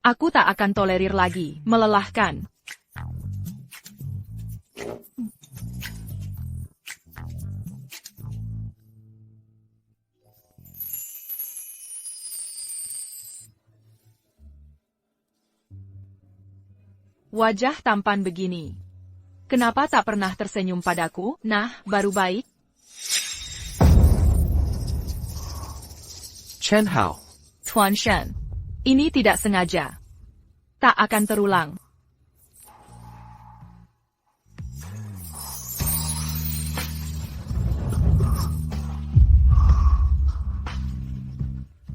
Aku tak akan tolerir lagi, melelahkan. Wajah tampan begini. Kenapa tak pernah tersenyum padaku? Nah, baru baik. Chen Hao. Tuan Shen. Ini tidak sengaja. Tak akan terulang.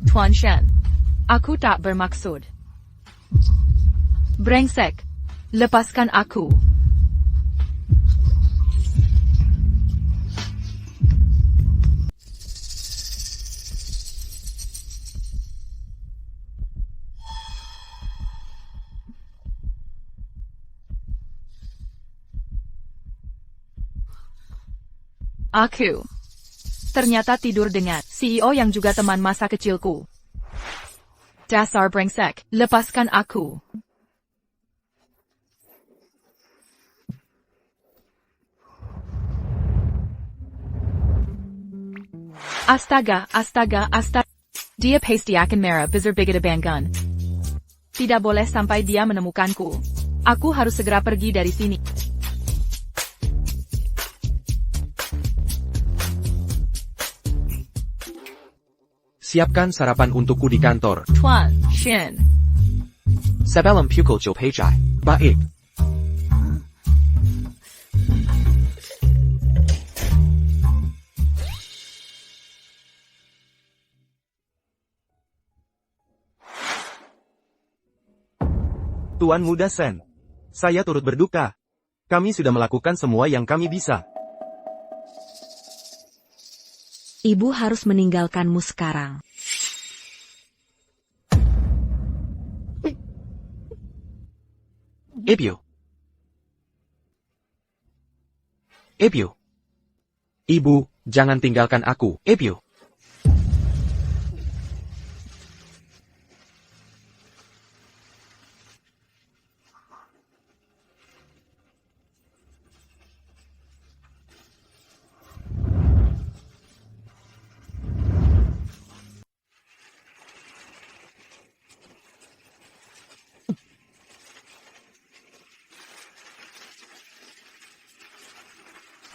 Tuan Shen. Aku tak bermaksud. Brengsek. Lepaskan aku. Aku ternyata tidur dengan CEO yang juga teman masa kecilku. Dasar brengsek, lepaskan aku. Astaga, astaga, astaga. Dia pasti akan merah besar begitu banggan. Tidak boleh sampai dia menemukanku. Aku harus segera pergi dari sini. Siapkan sarapan untukku di kantor. Tuan Shen. Sebelum pukul 9 pagi. Baik. Tuan Muda Sen. Saya turut berduka. Kami sudah melakukan semua yang kami bisa. Ibu harus meninggalkanmu sekarang. Ibu. Ibu. Ibu, jangan tinggalkan aku. Ibu.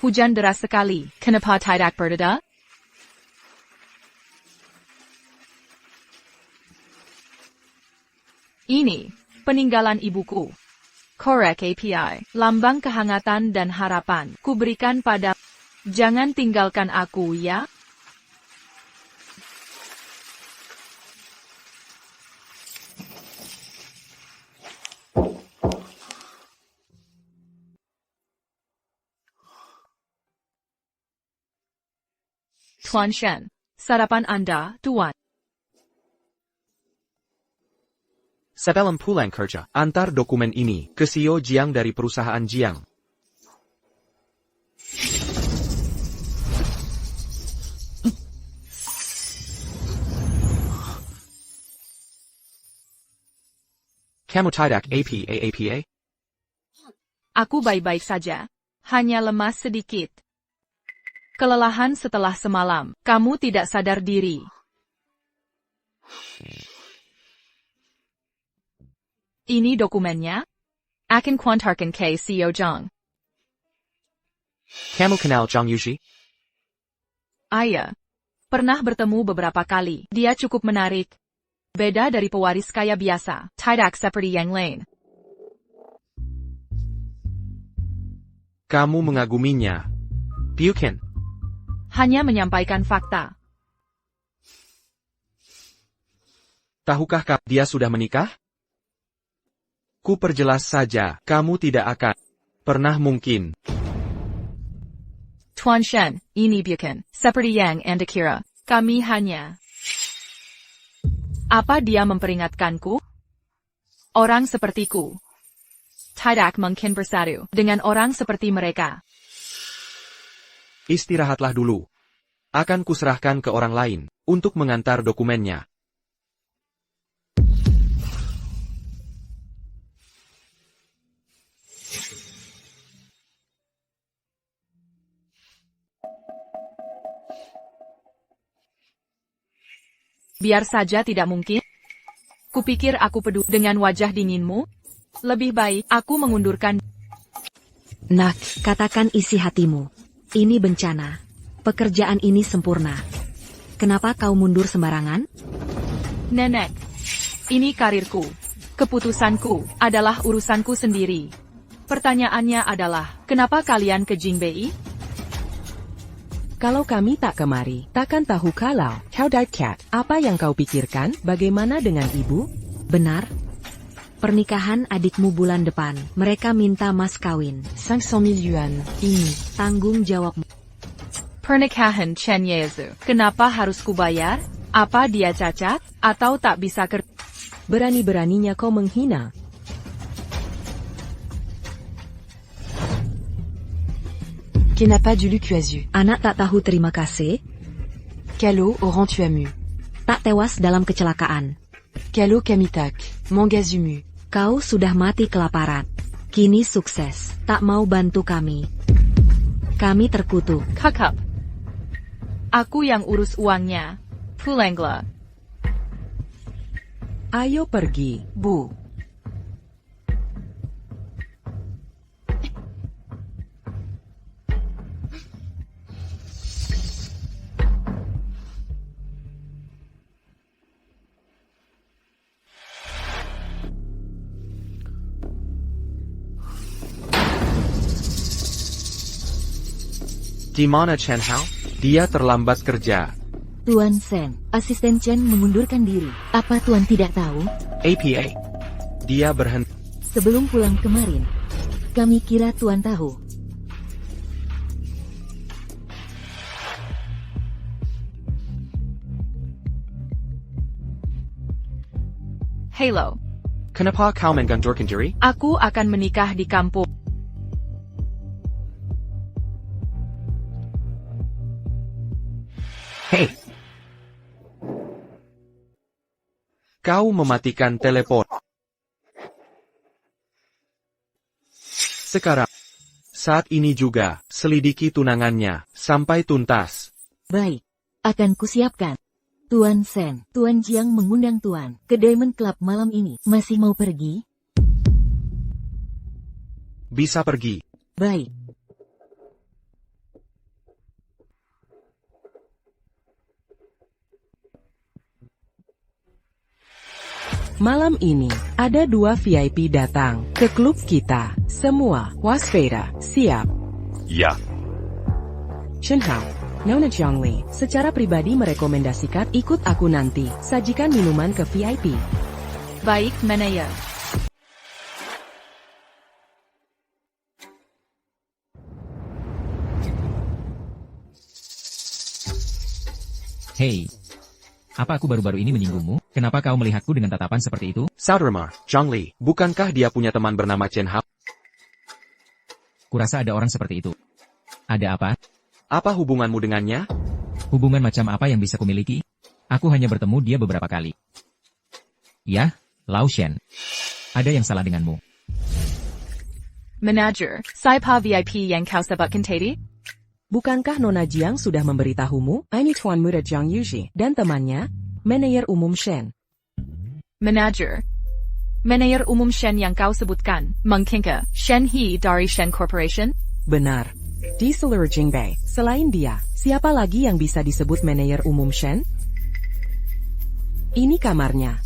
Hujan deras sekali. Kenapa tidak bereda? Ini peninggalan ibuku. Korek API, lambang kehangatan dan harapan. Kuberikan pada. Jangan tinggalkan aku ya. Tuan Shen, sarapan Anda, Tuan. Sebelum pulang kerja, antar dokumen ini ke CEO Jiang dari perusahaan Jiang. Kamu tidak APA? Aku baik-baik saja. Hanya lemas sedikit. Kelelahan setelah semalam. Kamu tidak sadar diri. Ini dokumennya. Akan kuantarkan ke CEO Zhang. Kamu kenal Zhang Yuji? Ayah. Pernah bertemu beberapa kali. Dia cukup menarik. Beda dari pewaris kaya biasa. Tidak seperti yang lain. Kamu mengaguminya. Bukan. Hanya menyampaikan fakta. Tahukah dia sudah menikah? Ku perjelas saja, kamu tidak akan pernah mungkin. Tuan Shen, ini bukan seperti yang Anda kira. Kami hanya... Apa dia memperingatkanku? Orang sepertiku tidak mungkin bersatu dengan orang seperti mereka. Istirahatlah dulu. Akan kuserahkan ke orang lain untuk mengantar dokumennya. Biar saja tidak mungkin. Kupikir aku peduli dengan wajah dinginmu. Lebih baik aku mengundurkan. Nak, katakan isi hatimu. Ini bencana. Pekerjaan ini sempurna. Kenapa kau mundur sembarangan? Nenek, ini karirku. Keputusanku adalah urusanku sendiri. Pertanyaannya adalah, kenapa kalian ke Jingbei? Kalau kami tak kemari, takkan tahu kalau kau Cat. Apa yang kau pikirkan? Bagaimana dengan ibu? Benar. Pernikahan adikmu bulan depan. Mereka minta mas kawin. 500.000 yuan. Ini. Tanggung jawabmu. Pernikahan Chen Yezu. Kenapa harus kubayar? Apa dia cacat? Atau tak bisa kerja? Berani-beraninya kau menghina. Qui n'a pas du Lucuazu. Anak tak tahu terima kasih. Calo Orantu Amu. Tak tewas dalam kecelakaan. Calo Kamitak. Mangazumu. Kau sudah mati kelaparan. Kini sukses. Tak mau bantu kami. Kami terkutuk. Kakap. Aku yang urus uangnya. Pulangla. Ayo pergi, Bu. Di mana Chen Hao? Dia terlambat kerja. Tuan Sen, asisten Chen mengundurkan diri. Apa Tuan tidak tahu? APA. Dia berhenti. Sebelum pulang kemarin, kami kira Tuan tahu. Halo. Kenapa kau mengundurkan diri? Aku akan menikah di kampung. Hei. Kau mematikan telepon. Sekarang. Saat ini juga, selidiki tunangannya, sampai tuntas. Baik, akan kusiapkan. Tuan Sen, Tuan Jiang mengundang Tuan ke Diamond Club malam ini. Masih mau pergi? Bisa pergi. Baik. Malam ini, ada 2 VIP datang ke klub kita. Semua waspada, siap. Ya. Chen Hao, Nona Zhongli, secara pribadi merekomendasikan ikut aku nanti. Sajikan minuman ke VIP. Baik, manajer. Hei. Apa aku baru-baru ini menyinggungmu? Kenapa kau melihatku dengan tatapan seperti itu? Saudara, Zhongli, bukankah dia punya teman bernama Chen Hao? Kurasa ada orang seperti itu. Ada apa? Apa hubunganmu dengannya? Hubungan macam apa yang bisa kumiliki? Aku hanya bertemu dia beberapa kali. Ya, Lao Shen. Ada yang salah denganmu. Manager, Saipa VIP yang kau sebutkan tadi? Bukankah Nona Jiang sudah memberitahumu? Ini Tuan Muda Jiang Yuji dan temannya, manajer umum Shen. Manager. Manajer umum Shen yang kau sebutkan, mungkinkah Shen He dari Shen Corporation? Benar. Di seluruh Jingbei, selain dia, siapa lagi yang bisa disebut manajer umum Shen? Ini kamarnya.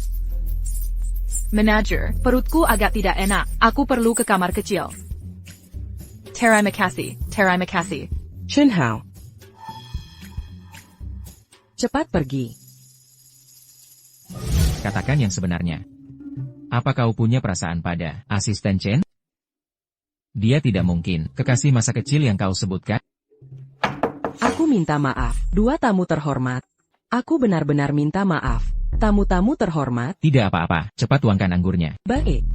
Manager, perutku agak tidak enak. Aku perlu ke kamar kecil. Terima kasih, terima kasih. Chen Hao. Cepat pergi. Katakan yang sebenarnya. Apa kau punya perasaan pada asisten Chen? Dia tidak mungkin kekasih masa kecil yang kau sebutkan. Aku minta maaf, 2 tamu terhormat. Aku benar-benar minta maaf. Tamu-tamu terhormat. Tidak apa-apa, cepat tuangkan anggurnya. Baik.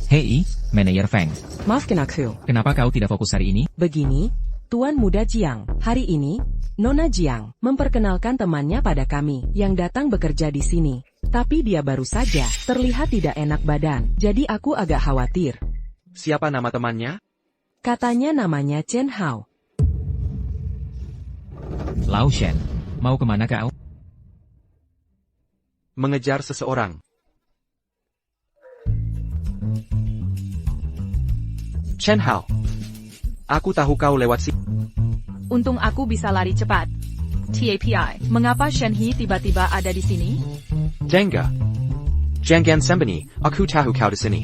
Hei, manajer Feng. Maafkan aku. Kenapa kau tidak fokus hari ini? Begini, Tuan Muda Jiang, hari ini, Nona Jiang memperkenalkan temannya pada kami yang datang bekerja di sini. Tapi dia baru saja terlihat tidak enak badan, jadi aku agak khawatir. Siapa nama temannya? Katanya namanya Chen Hao. Lao Shen, mau kemana kau? Mengejar seseorang. Chen Hao. Aku tahu kau lewat sini. Untung aku bisa lari cepat. TAPI, mengapa Shen He tiba-tiba ada di sini? Jenga. Jangan sembunyi, aku tahu kau di sini.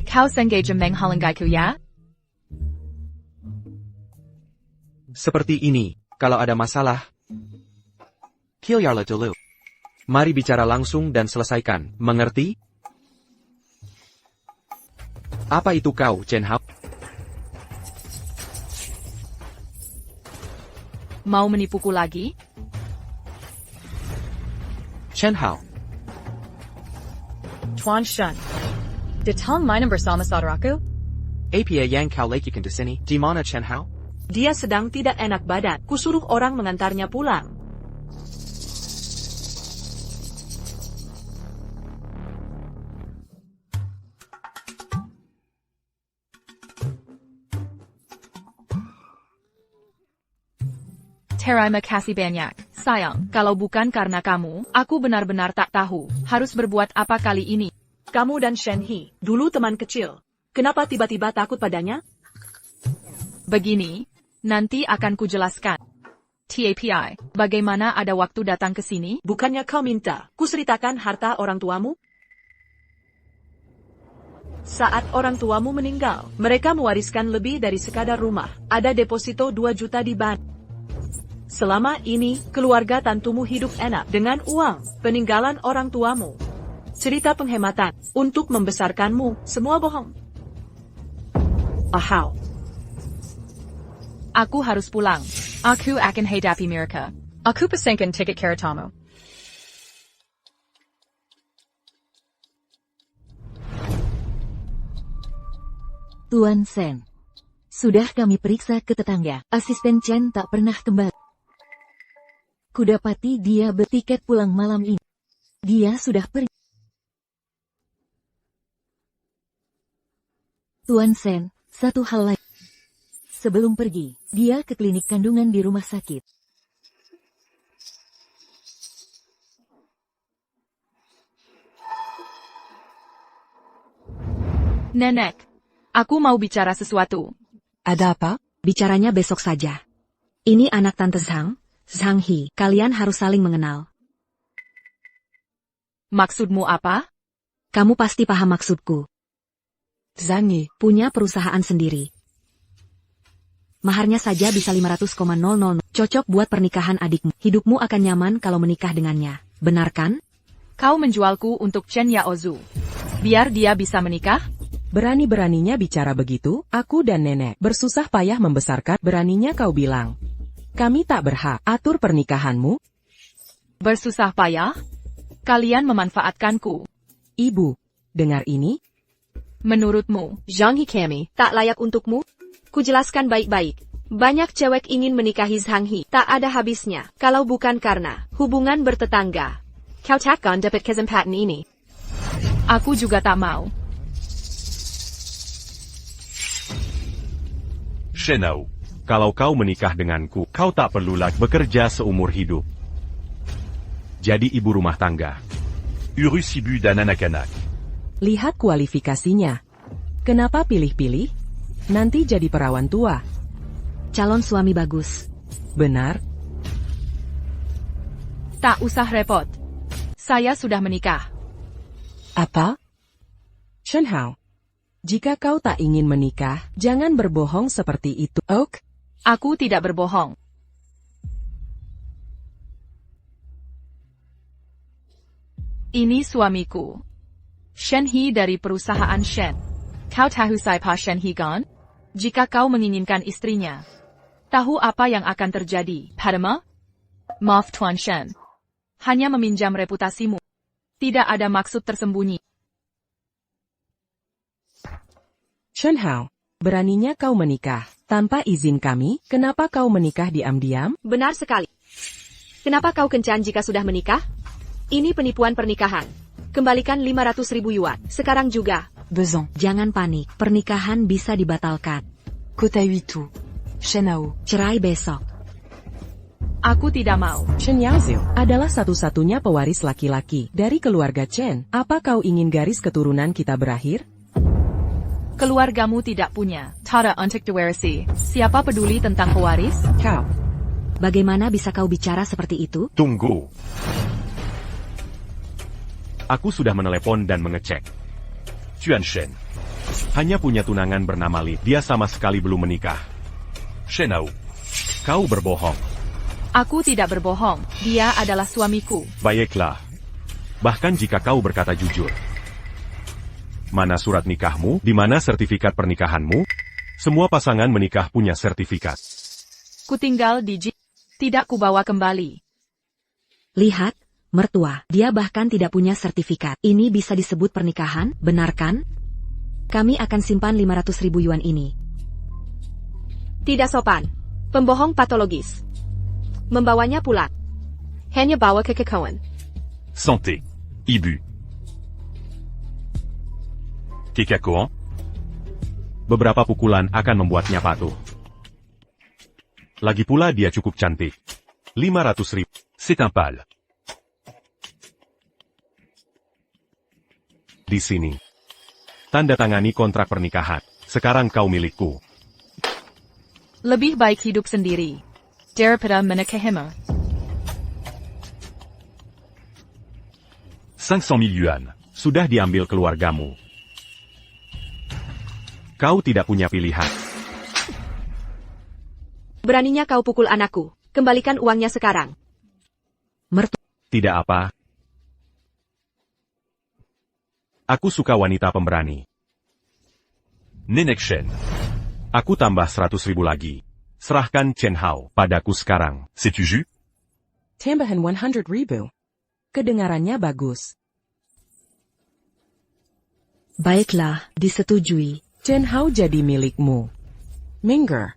Kau sengaja menghalangaiku ya? Seperti ini, kalau ada masalah, kilyarlah dulu. Mari bicara langsung dan selesaikan, mengerti? Apa itu kau, Chen Hao? Mau menipuku lagi? Chen Hao. Tuan Shen. Datang main bersama saudaraku? Apa yang kau lakukan di sini? Di mana Chen Hao? Dia sedang tidak enak badan. Kusuruh orang mengantarnya pulang. Terima kasih banyak. Sayang, kalau bukan karena kamu, aku benar-benar tak tahu harus berbuat apa kali ini. Kamu dan Shen He, dulu teman kecil. Kenapa tiba-tiba takut padanya? Begini, nanti akan kujelaskan. TAPI, bagaimana ada waktu datang ke sini? Bukannya kau minta, kuceritakan harta orang tuamu? Saat orang tuamu meninggal, mereka mewariskan lebih dari sekadar rumah. Ada deposito 2 juta di bank. Selama ini, keluarga tantumu hidup enak dengan uang peninggalan orang tuamu. Cerita penghematan untuk membesarkanmu, semua bohong. Ahau. Aku harus pulang. Aku akan hadapi mereka. Aku pesankan tiket keretamu. Tuan Sen. Sudah kami periksa ke tetangga. Asisten Chen tak pernah kembali. Kudapati dia bertiket pulang malam ini. Dia sudah pergi. Tuan Sen, satu hal lagi. Sebelum pergi, dia ke klinik kandungan di rumah sakit. Nenek, aku mau bicara sesuatu. Ada apa? Bicaranya besok saja. Ini anak Tante Zhang, Zhang He. Kalian harus saling mengenal. Maksudmu apa? Kamu pasti paham maksudku. Zhang He Punya perusahaan sendiri. Maharnya saja bisa 500,000. Cocok buat pernikahan adikmu. Hidupmu akan nyaman kalau menikah dengannya. Benar kan? Kau menjualku untuk Chen Yaozu. Biar dia bisa menikah? berani-beraninya bicara begitu, aku dan nenek bersusah payah membesarkan, beraninya kau bilang. Kami tak berhak atur pernikahanmu. Bersusah payah? Kalian memanfaatkanku. Ibu, dengar ini? Menurutmu, Zhang He kami tak layak untukmu? Kujelaskan baik-baik. Banyak cewek ingin menikahi Zhang He, tak ada habisnya. Kalau bukan karena hubungan bertetangga, kau takkan dapat kesempatan ini. Aku juga tak mau. Shenhao, kalau kau menikah denganku, kau tak perlu lagi bekerja seumur hidup. Jadi ibu rumah tangga. Urus ibu dan anak-anak. Lihat kualifikasinya. Kenapa pilih-pilih? Nanti jadi perawan tua. Calon suami bagus. Benar? Tak usah repot. Saya sudah menikah. Apa? Shenhao, jika kau tak ingin menikah, jangan berbohong seperti itu. Ok? Aku tidak berbohong. Ini suamiku. Shen He dari perusahaan Shen. Kau tahu siapa Shen He kan? Jika kau menginginkan istrinya, tahu apa yang akan terjadi, padamu? Maaf Tuan Shen. Hanya meminjam reputasimu. Tidak ada maksud tersembunyi. Shenhao, beraninya kau menikah tanpa izin kami, kenapa kau menikah diam-diam? Benar sekali. Kenapa kau kencan jika sudah menikah? Ini penipuan pernikahan. Kembalikan 500.000 yuan. Sekarang juga. Besan. Jangan panik, pernikahan bisa dibatalkan. Kota Huitou. Shenhao. Cerai besok. Aku tidak mau. Shen Yaozio adalah satu-satunya pewaris laki-laki dari keluarga Chen. Apa kau ingin garis keturunan kita berakhir? Keluargamu tidak punya tata untuk diwarisi. Siapa peduli tentang pewaris? Kau. Bagaimana bisa kau bicara seperti itu? Tunggu. Aku sudah menelepon dan mengecek. Chuan Shen hanya punya tunangan bernama Li. Dia sama sekali belum menikah. Shenhao, kau berbohong. Aku tidak berbohong. Dia adalah suamiku. Baiklah. Bahkan jika kau berkata jujur. Mana surat nikahmu? Di mana sertifikat pernikahanmu? Semua pasangan menikah punya sertifikat. Ku tinggal di tidak kubawa kembali. Lihat, mertua, dia bahkan tidak punya sertifikat. Ini bisa disebut pernikahan, benar kan? Kami akan simpan 500.000 yuan ini. Tidak sopan. Pembohong patologis. Membawanya pulang. Hanya bawa ke kekauan. Santé. Ibu. Kikakoan? Beberapa pukulan akan membuatnya patuh. Lagi pula dia cukup cantik. 500.000. C'est un pal. Di sini. Tanda tangani kontrak pernikahan. Sekarang kau milikku. Lebih baik hidup sendiri daripada menikahimu. 500.000 yuan. Sudah diambil keluargamu. Kau tidak punya pilihan. Beraninya kau pukul anakku. Kembalikan uangnya sekarang. Tidak apa. Aku suka wanita pemberani. Nenek Shen. Aku tambah 100.000 lagi. Serahkan Chen Hao padaku sekarang. C'est-tu ju? Tambahan 100.000. Kedengarannya bagus. Baiklah, disetujui. Chen Hao jadi milikmu. Minger.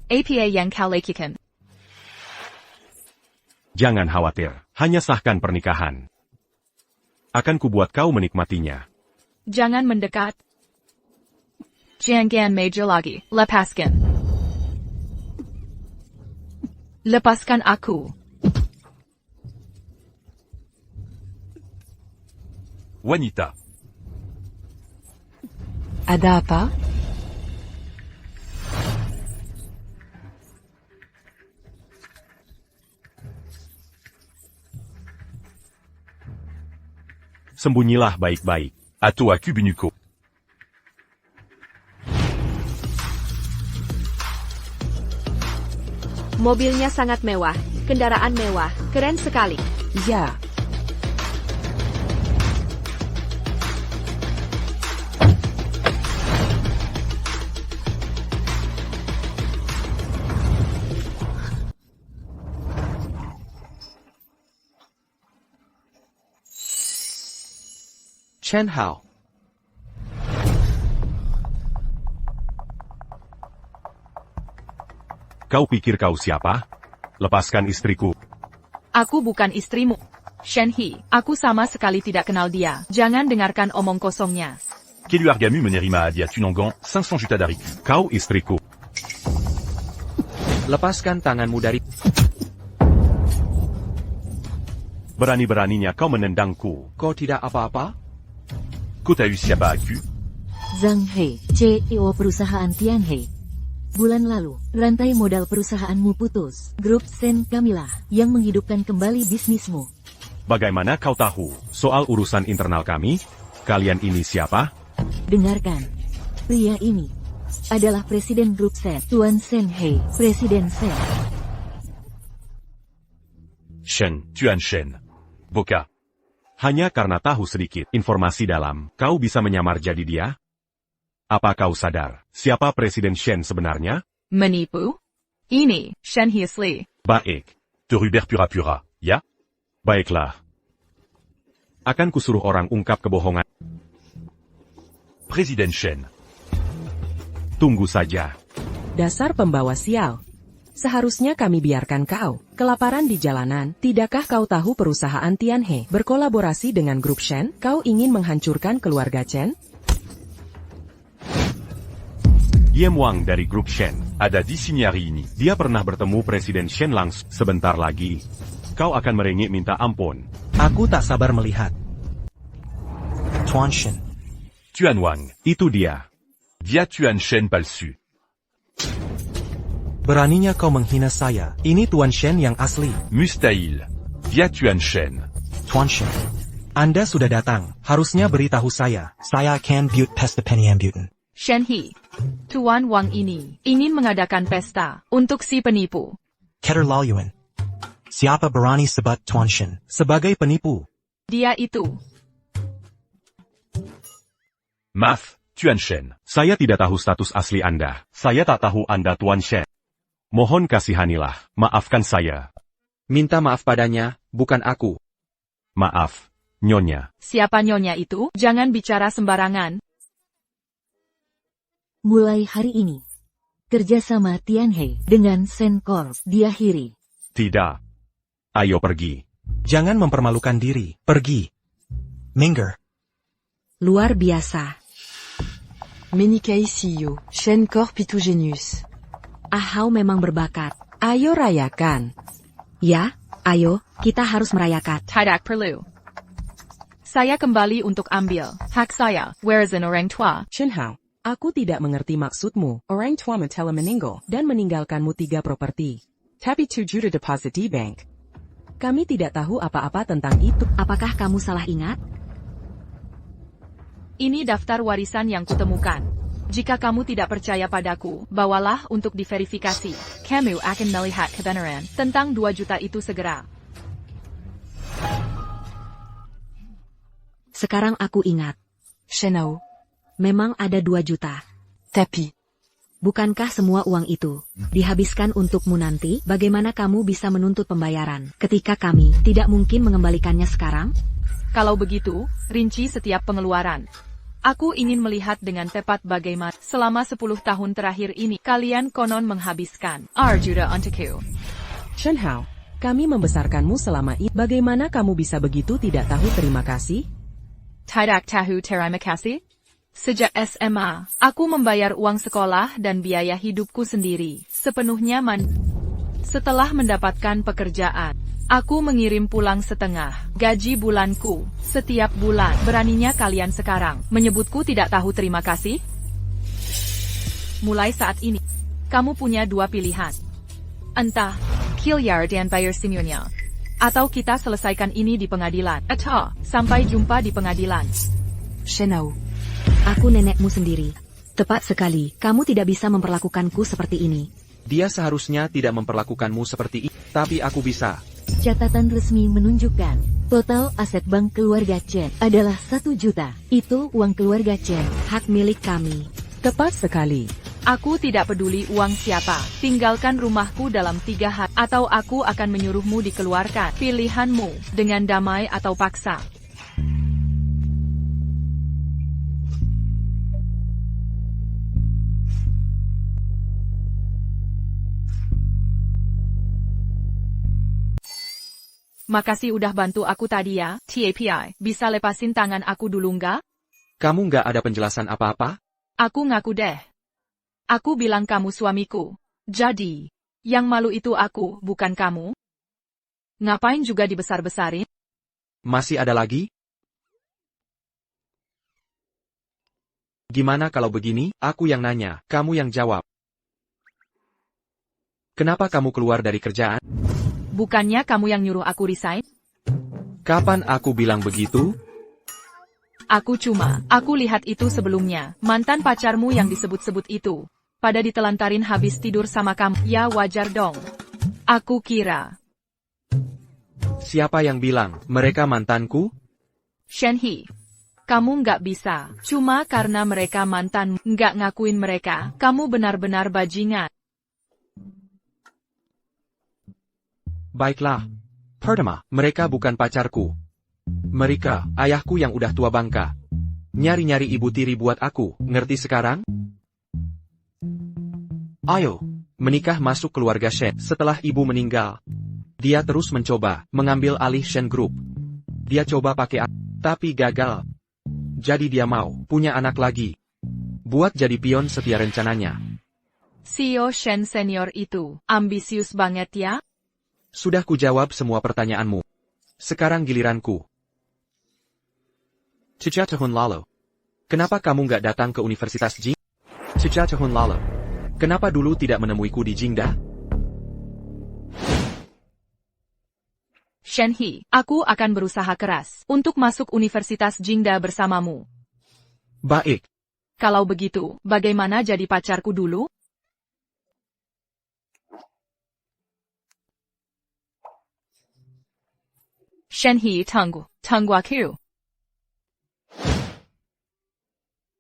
Apa yang kau lakukan? Jangan khawatir. Hanya sahkan pernikahan. Akan kubuat kau menikmatinya. Jangan mendekat. Jangan major lagi. Lepaskan. Lepaskan aku. Wanita. Ada apa? Sembunyilah baik-baik. Atau aku binuko. Mobilnya sangat mewah. Kendaraan mewah. Keren sekali. Ya. Chen Hao. Kau pikir kau siapa? Lepaskan istriku. Aku bukan istrimu. Shen He, aku sama sekali tidak kenal dia. Jangan dengarkan omong kosongnya. Qui lui argamu menerima hadiah Tunongan 500 juta dari kau istriku. Lepaskan tanganmu dari... Berani-beraninya kau menendangku. Kau tidak apa-apa? Kau tahu siapa aku? Zhang He, CEO perusahaan Tianhe. Bulan lalu, rantai modal perusahaanmu putus. Grup Sen Kamilah yang menghidupkan kembali bisnismu. Bagaimana kau tahu soal urusan internal kami? Kalian ini siapa? Dengarkan. Pria ini adalah Presiden Grup Sen, Tuan Sen He, Presiden Sen. Shen, Tuan Shen. Boka. Hanya karena tahu sedikit informasi dalam, kau bisa menyamar jadi dia? Apa kau sadar, siapa Presiden Shen sebenarnya? Menipu? Ini, Shen He asli. Baik. De Hubert pura-pura, ya? Baiklah. Akan kusuruh orang ungkap kebohongan. Presiden Shen. Tunggu saja. Dasar pembawa sial. Seharusnya kami biarkan kau kelaparan di jalanan. Tidakkah kau tahu perusahaan Tianhe berkolaborasi dengan grup Shen? Kau ingin menghancurkan keluarga Chen? Ye Muang dari grup Shen ada di sini hari ini. Dia pernah bertemu Presiden Shen langsung. Sebentar lagi, kau akan merengek minta ampun. Aku tak sabar melihat. Tuan Shen. Tuan Wang, itu dia. Dia Tuan Shen palsu. Beraninya kau menghina saya. Ini Tuan Shen yang asli. Mustahil. Dia Tuan Shen. Tuan Shen. Anda sudah datang. Harusnya beritahu saya. Saya akan buat pesta penyebutan. Shen He. Tuan Wang ini ingin mengadakan pesta untuk si penipu. Keterlaluan. Siapa berani sebut Tuan Shen sebagai penipu? Dia itu. Maaf, Tuan Shen. Saya tidak tahu status asli Anda. Saya tak tahu Anda Tuan Shen. Mohon kasihanilah, maafkan saya. Minta maaf padanya, bukan aku. Maaf, Nyonya. Siapa nyonya itu? Jangan bicara sembarangan. Mulai hari ini, kerjasama Tianhe dengan Sencorp diakhiri. Tidak. Ayo pergi. Jangan mempermalukan diri. Pergi. Minggir. Luar biasa. Menikai Siyo, Sencorp itu genius. Ahau memang berbakat. Ayo rayakan. Ya, ayo, kita harus merayakan. Tidak perlu. Saya kembali untuk ambil hak saya. Where is an orang tua? Shen Hao, aku tidak mengerti maksudmu. Orang tua telah meninggal dan meninggalkanmu 3 properti. Tapi 2 juta deposit di bank. Kami tidak tahu apa-apa tentang itu. Apakah kamu salah ingat? Ini daftar warisan yang kutemukan. Jika kamu tidak percaya padaku, bawalah untuk diverifikasi. Kamu akan melihat kebenaran tentang 2 juta itu segera. Sekarang aku ingat. Shenao. Memang ada 2 juta. Tapi. Bukankah semua uang itu dihabiskan untukmu nanti? Bagaimana kamu bisa menuntut pembayaran ketika kami tidak mungkin mengembalikannya sekarang? Kalau begitu, rinci setiap pengeluaran. Aku ingin melihat dengan tepat bagaimana selama 10 tahun terakhir ini kalian konon menghabiskan juta untukku. Shen Hao, kami membesarkanmu selama ini. Bagaimana kamu bisa begitu tidak tahu terima kasih? Tidak tahu terima kasih? Sejak SMA, aku membayar uang sekolah dan biaya hidupku sendiri, sepenuhnya Setelah mendapatkan pekerjaan, aku mengirim pulang setengah gaji bulanku setiap bulan. Beraninya kalian sekarang menyebutku tidak tahu terima kasih? Mulai saat ini, kamu punya 2 pilihan. Entah, kill dan bayar semuanya. Atau kita selesaikan ini di pengadilan. Atau, sampai jumpa di pengadilan. Shenao. Aku nenekmu sendiri. Tepat sekali, kamu tidak bisa memperlakukanku seperti ini. Dia seharusnya tidak memperlakukanmu seperti ini, tapi aku bisa. Catatan resmi menunjukkan, total aset bank keluarga Chen adalah 1 juta. Itu uang keluarga Chen. Hak milik kami. Tepat sekali. Aku tidak peduli uang siapa. Tinggalkan rumahku dalam 3 hari, atau aku akan menyuruhmu dikeluarkan. Pilihanmu, dengan damai atau paksa. Makasih udah bantu aku tadi ya, TAPI. Bisa lepasin tangan aku dulu nggak? Kamu nggak ada penjelasan apa-apa? Aku ngaku deh. Aku bilang kamu suamiku. Jadi, yang malu itu aku, bukan kamu. Ngapain juga dibesar-besarin? Masih ada lagi? Gimana kalau begini, aku yang nanya, kamu yang jawab. Kenapa kamu keluar dari kerjaan? Bukannya kamu yang nyuruh aku resign? Kapan aku bilang begitu? Aku lihat itu sebelumnya, mantan pacarmu yang disebut-sebut itu. Pada ditelantarin habis tidur sama kamu, ya wajar dong. Aku kira. Siapa yang bilang, mereka mantanku? Shen He. Kamu nggak bisa, cuma karena mereka mantanmu, nggak ngakuin mereka, kamu benar-benar bajingan. Baiklah. Pertama, mereka bukan pacarku. Mereka, ayahku yang udah tua bangka. Nyari-nyari ibu tiri buat aku, ngerti sekarang? Ayo, Menikah masuk keluarga Shen. Setelah ibu meninggal, dia terus mencoba mengambil alih Shen Group. Dia coba pakai tapi gagal. Jadi dia mau punya anak lagi. Buat jadi pion setia rencananya. CEO Shen senior itu ambisius banget ya? Sudah kujawab semua pertanyaanmu. Sekarang giliranku. Cica tahun lalu. Kenapa kamu nggak datang ke Universitas Jing? Cica tahun lalu. Kenapa dulu tidak menemuiku di Jingda? Shenhe, aku akan berusaha keras untuk masuk Universitas Jingda bersamamu. Baik. Kalau begitu, bagaimana jadi pacarku dulu? Shenhe tunggu aku.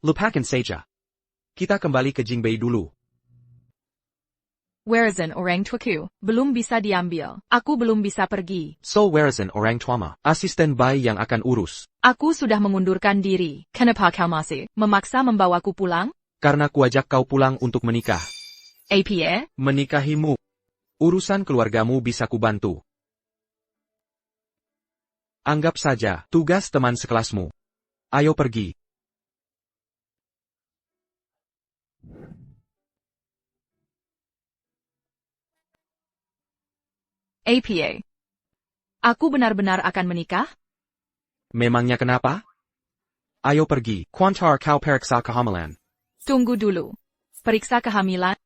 Lupakan saja. Kita kembali ke Jingbei dulu. Wherezen orang tuaku, belum bisa diambil. Aku belum bisa pergi. So wherezen orang tuama, asisten Bai yang akan urus. Aku sudah mengundurkan diri. Kenapa kau masih memaksa membawaku pulang? Karena kuajak kau pulang untuk menikah. Apa? Menikahimu. Urusan keluargamu bisa kubantu. Anggap saja, tugas teman sekelasmu. Ayo pergi. Apa? Aku benar-benar akan menikah? Memangnya kenapa? Ayo pergi. Kuantar kau periksa kehamilan. Tunggu dulu. Periksa kehamilan?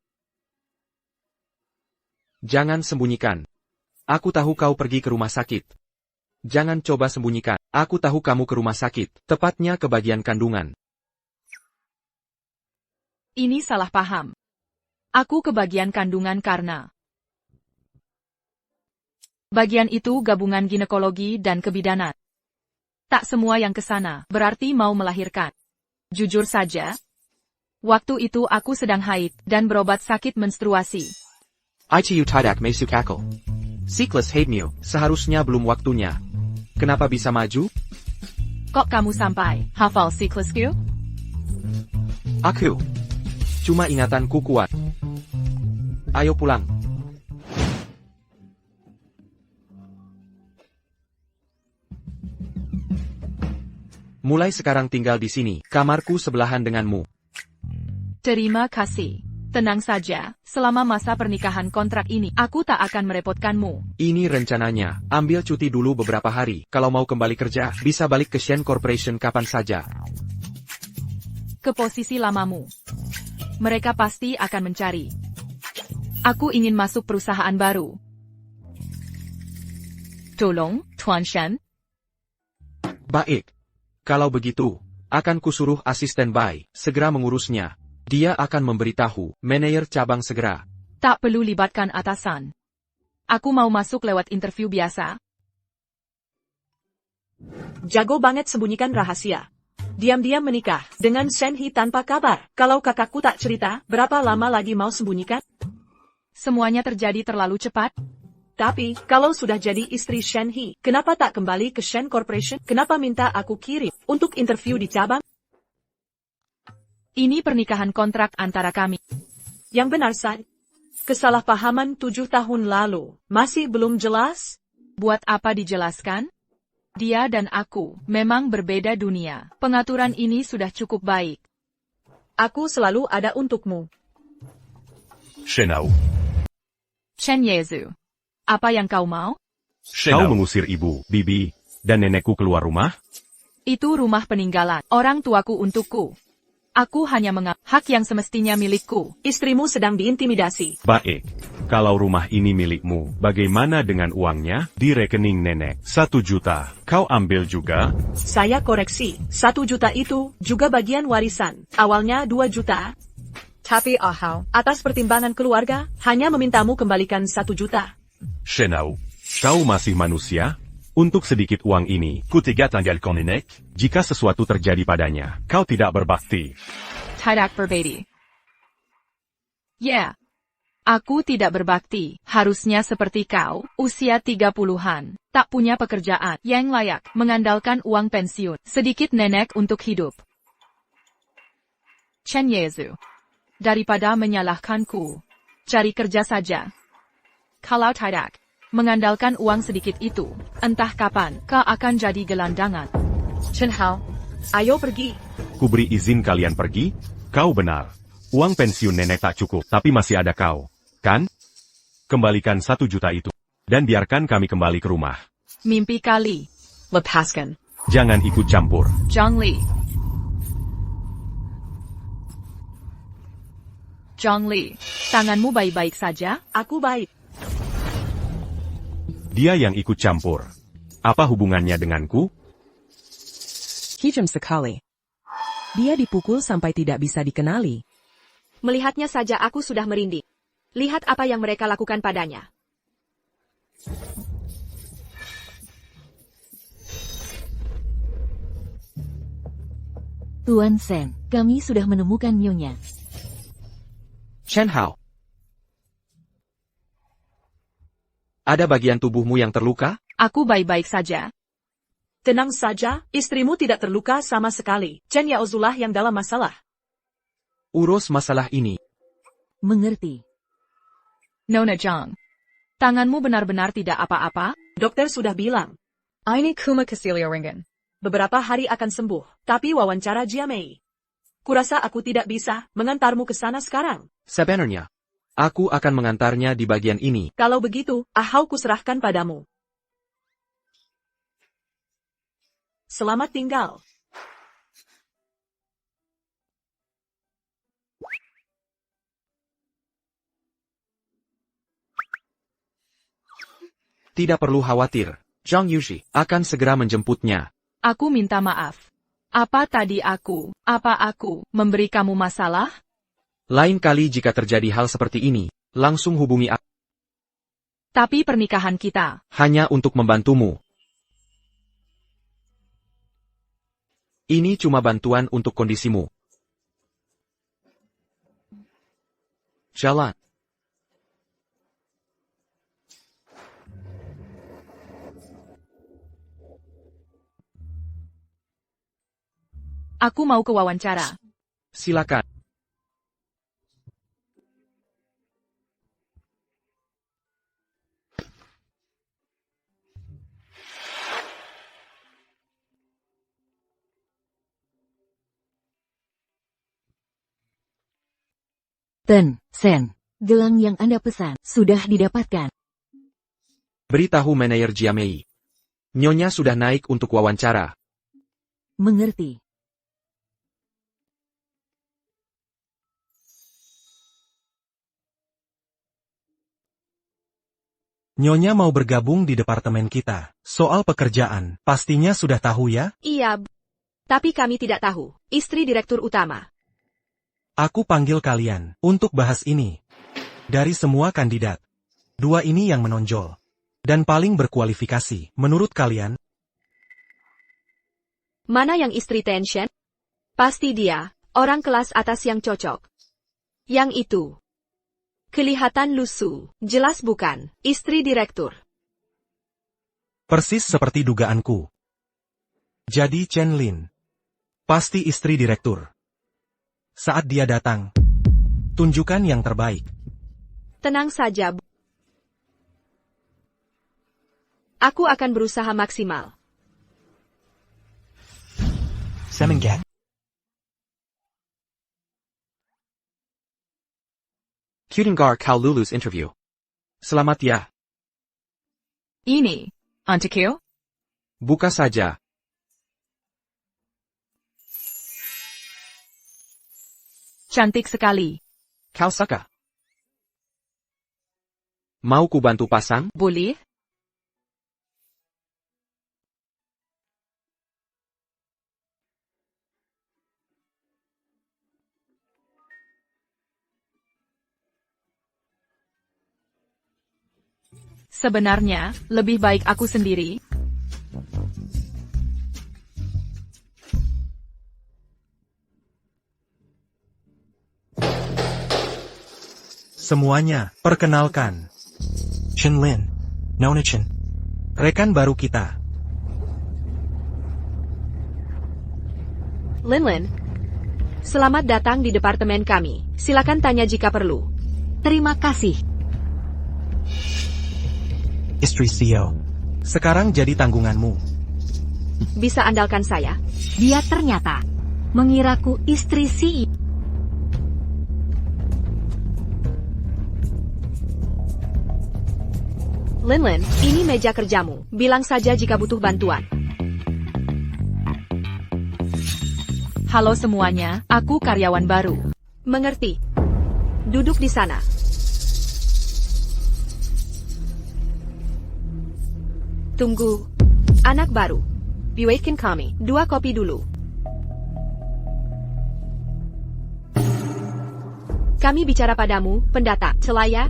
Jangan sembunyikan. Aku tahu kau pergi ke rumah sakit. Jangan coba sembunyikan. Aku tahu kamu ke rumah sakit, tepatnya ke bagian kandungan. Ini salah paham. Aku ke bagian kandungan karena bagian itu gabungan ginekologi dan kebidanan. Tak semua yang ke sana berarti mau melahirkan. Jujur saja, waktu itu aku sedang haid dan berobat sakit menstruasi. ITU tidak masuk akal. Siklus haidmu seharusnya belum waktunya. Kenapa bisa maju? Kok kamu sampai hafal siklusku? Aku. Cuma ingatanku kuat. Ayo pulang. Mulai sekarang tinggal di sini, kamarku sebelahan denganmu. Terima kasih. Tenang saja, selama masa pernikahan kontrak ini, aku tak akan merepotkanmu. Ini rencananya, ambil cuti dulu beberapa hari, kalau mau kembali kerja, bisa balik ke Shen Corporation kapan saja. Ke posisi lamamu. Mereka pasti akan mencari. Aku ingin masuk perusahaan baru. Tolong, Tuan Shen. Baik. Kalau begitu, akan kusuruh asisten Bai segera mengurusnya. Dia akan memberitahu manajer cabang segera. Tak perlu libatkan atasan. Aku mau masuk lewat interview biasa. Jago banget sembunyikan rahasia. Diam-diam menikah dengan Shenhe tanpa kabar. Kalau kakakku tak cerita, berapa lama lagi mau sembunyikan? Semuanya terjadi terlalu cepat. Tapi, kalau sudah jadi istri Shenhe, kenapa tak kembali ke Shen Corporation? Kenapa minta aku kirim untuk interview di cabang? Ini pernikahan kontrak antara kami. Yang benar, San. Kesalahpahaman 7 tahun lalu. Masih belum jelas? Buat apa dijelaskan? Dia dan aku memang berbeda dunia. Pengaturan ini sudah cukup baik. Aku selalu ada untukmu. Shenao. Chen Yezu. Apa yang kau mau? Kau mengusir ibu, bibi, dan nenekku keluar rumah? Itu rumah peninggalan orang tuaku untukku. Aku hanya mengambil hak yang semestinya milikku. Istrimu sedang diintimidasi. Baik. Kalau rumah ini milikmu, bagaimana dengan uangnya? Di rekening nenek, 1 juta. Kau ambil juga? Saya koreksi, 1 juta itu juga bagian warisan. Awalnya 2 juta. Tapi atas pertimbangan keluarga, hanya memintamu kembalikan 1 juta. Shenao, kau masih manusia? Untuk sedikit uang ini, kutiga tanggalkan nenek. Jika sesuatu terjadi padanya, kau tidak berbakti. Tidak berbakti. Ya. Aku tidak berbakti. Harusnya seperti kau, usia 30-an, tak punya pekerjaan yang layak, mengandalkan uang pensiun, sedikit nenek untuk hidup. Chen Yezu. Daripada menyalahkanku, Cari kerja saja. Kalau tidak, mengandalkan uang sedikit itu, entah kapan kau akan jadi gelandangan. Chen Hao, Ayo pergi. Kuberi izin kalian pergi? Kau benar. Uang pensiun nenek tak cukup, tapi masih ada kau. Kan? Kembalikan 1 juta itu. Dan biarkan kami kembali ke rumah. Mimpi kali. lepaskan. Jangan ikut campur. Zhang Li. Zhang Li, tanganmu baik-baik saja? Aku baik. Dia yang ikut campur. Apa hubungannya denganku? Hijam sekali. Dia dipukul sampai tidak bisa dikenali. Melihatnya saja aku sudah merinding. Lihat apa yang mereka lakukan padanya. Tuan Sen, kami sudah menemukan Nyonya. Shen Hao. Ada bagian tubuhmu yang terluka? Aku baik-baik saja. Tenang saja, istrimu tidak terluka sama sekali. Chen Yaozulah yang dalam masalah. Urus masalah ini. Mengerti. Nona Zhang. Tanganmu benar-benar tidak apa-apa? Dokter sudah bilang, Ini kuma Casilio Ringan. beberapa hari akan sembuh, tapi wawancara Jia Mei. Kurasa aku tidak bisa mengantarmu ke sana sekarang. Sebenarnya, aku akan mengantarnya di bagian ini. Kalau begitu, Ahau kuserahkan padamu. Selamat tinggal. Tidak perlu khawatir. Zhang Yushi akan segera menjemputnya. Aku minta maaf. Apa aku memberi kamu masalah? Lain kali jika terjadi hal seperti ini, langsung hubungi aku. Tapi pernikahan kita. Hanya untuk membantumu. Ini cuma bantuan untuk kondisimu. Jalan. Aku mau ke wawancara. Silakan. Ten, Sen, gelang yang Anda pesan sudah didapatkan. Beritahu manajer Jia Mei. Nyonya sudah naik untuk wawancara. Mengerti. Nyonya mau bergabung di departemen kita. Soal pekerjaan, pastinya sudah tahu ya? Iya, tapi kami tidak tahu. Istri direktur utama. Aku panggil kalian untuk bahas ini. Dari semua kandidat, 2 ini yang menonjol. Dan paling berkualifikasi, menurut kalian? Mana yang istri Ten Shen? Pasti dia, orang kelas atas yang cocok. Yang itu. Kelihatan lusuh, jelas bukan, istri direktur. Persis seperti dugaanku. Jadi Chen Lin. Pasti istri direktur. Saat dia datang, tunjukkan yang terbaik. Tenang saja. Aku akan berusaha maksimal. Semenjak. Kudengar Kau Lulu's interview. Selamat ya. Ini, Antikyo? Buka saja. Cantik sekali. Kau suka? Mau ku bantu pasang? Boleh? Sebenarnya, lebih baik aku sendiri. Semuanya, perkenalkan. Chen Lin, Nona Chen. Rekan baru kita. Lin, selamat datang di departemen kami. Silakan tanya jika perlu. Terima kasih. Istri CEO. Sekarang jadi tanggunganmu. Bisa andalkan saya? Dia ternyata mengiraku istri CEO. Linlin, ini meja kerjamu. Bilang saja jika butuh bantuan. Halo semuanya, aku karyawan baru. Mengerti. Duduk di sana. Tunggu. Anak baru. Buatkan kami 2 kopi dulu. Kami bicara padamu, pendata. Celaya.